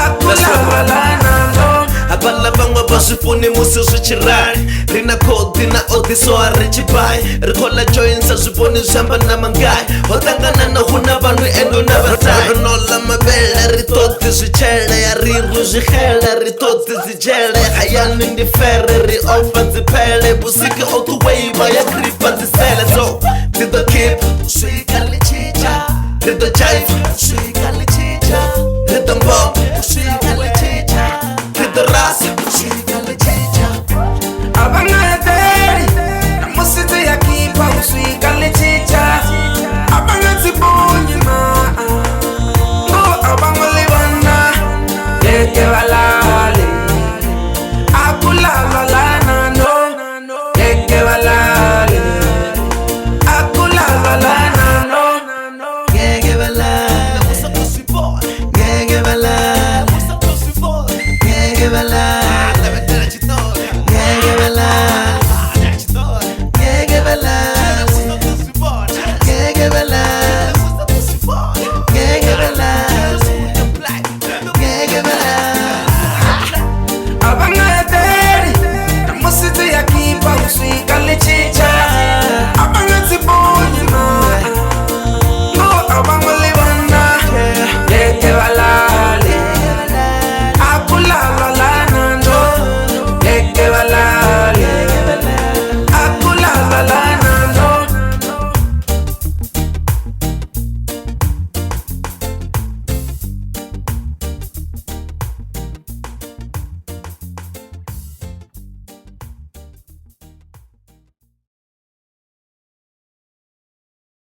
akulabalana no abala vamwe vaswipfuni musi swichirali rina kodi na odiso a richipai rikola joinsa swipfuni swiamba na mangai hotangana na huna vanhu endo na vatai rinola mavele ritoti swichele ya riru zwihele ritoti zijele hayani ndi fere ri ofa dziphele busiki otuweiva ya gripa dzisele so didokip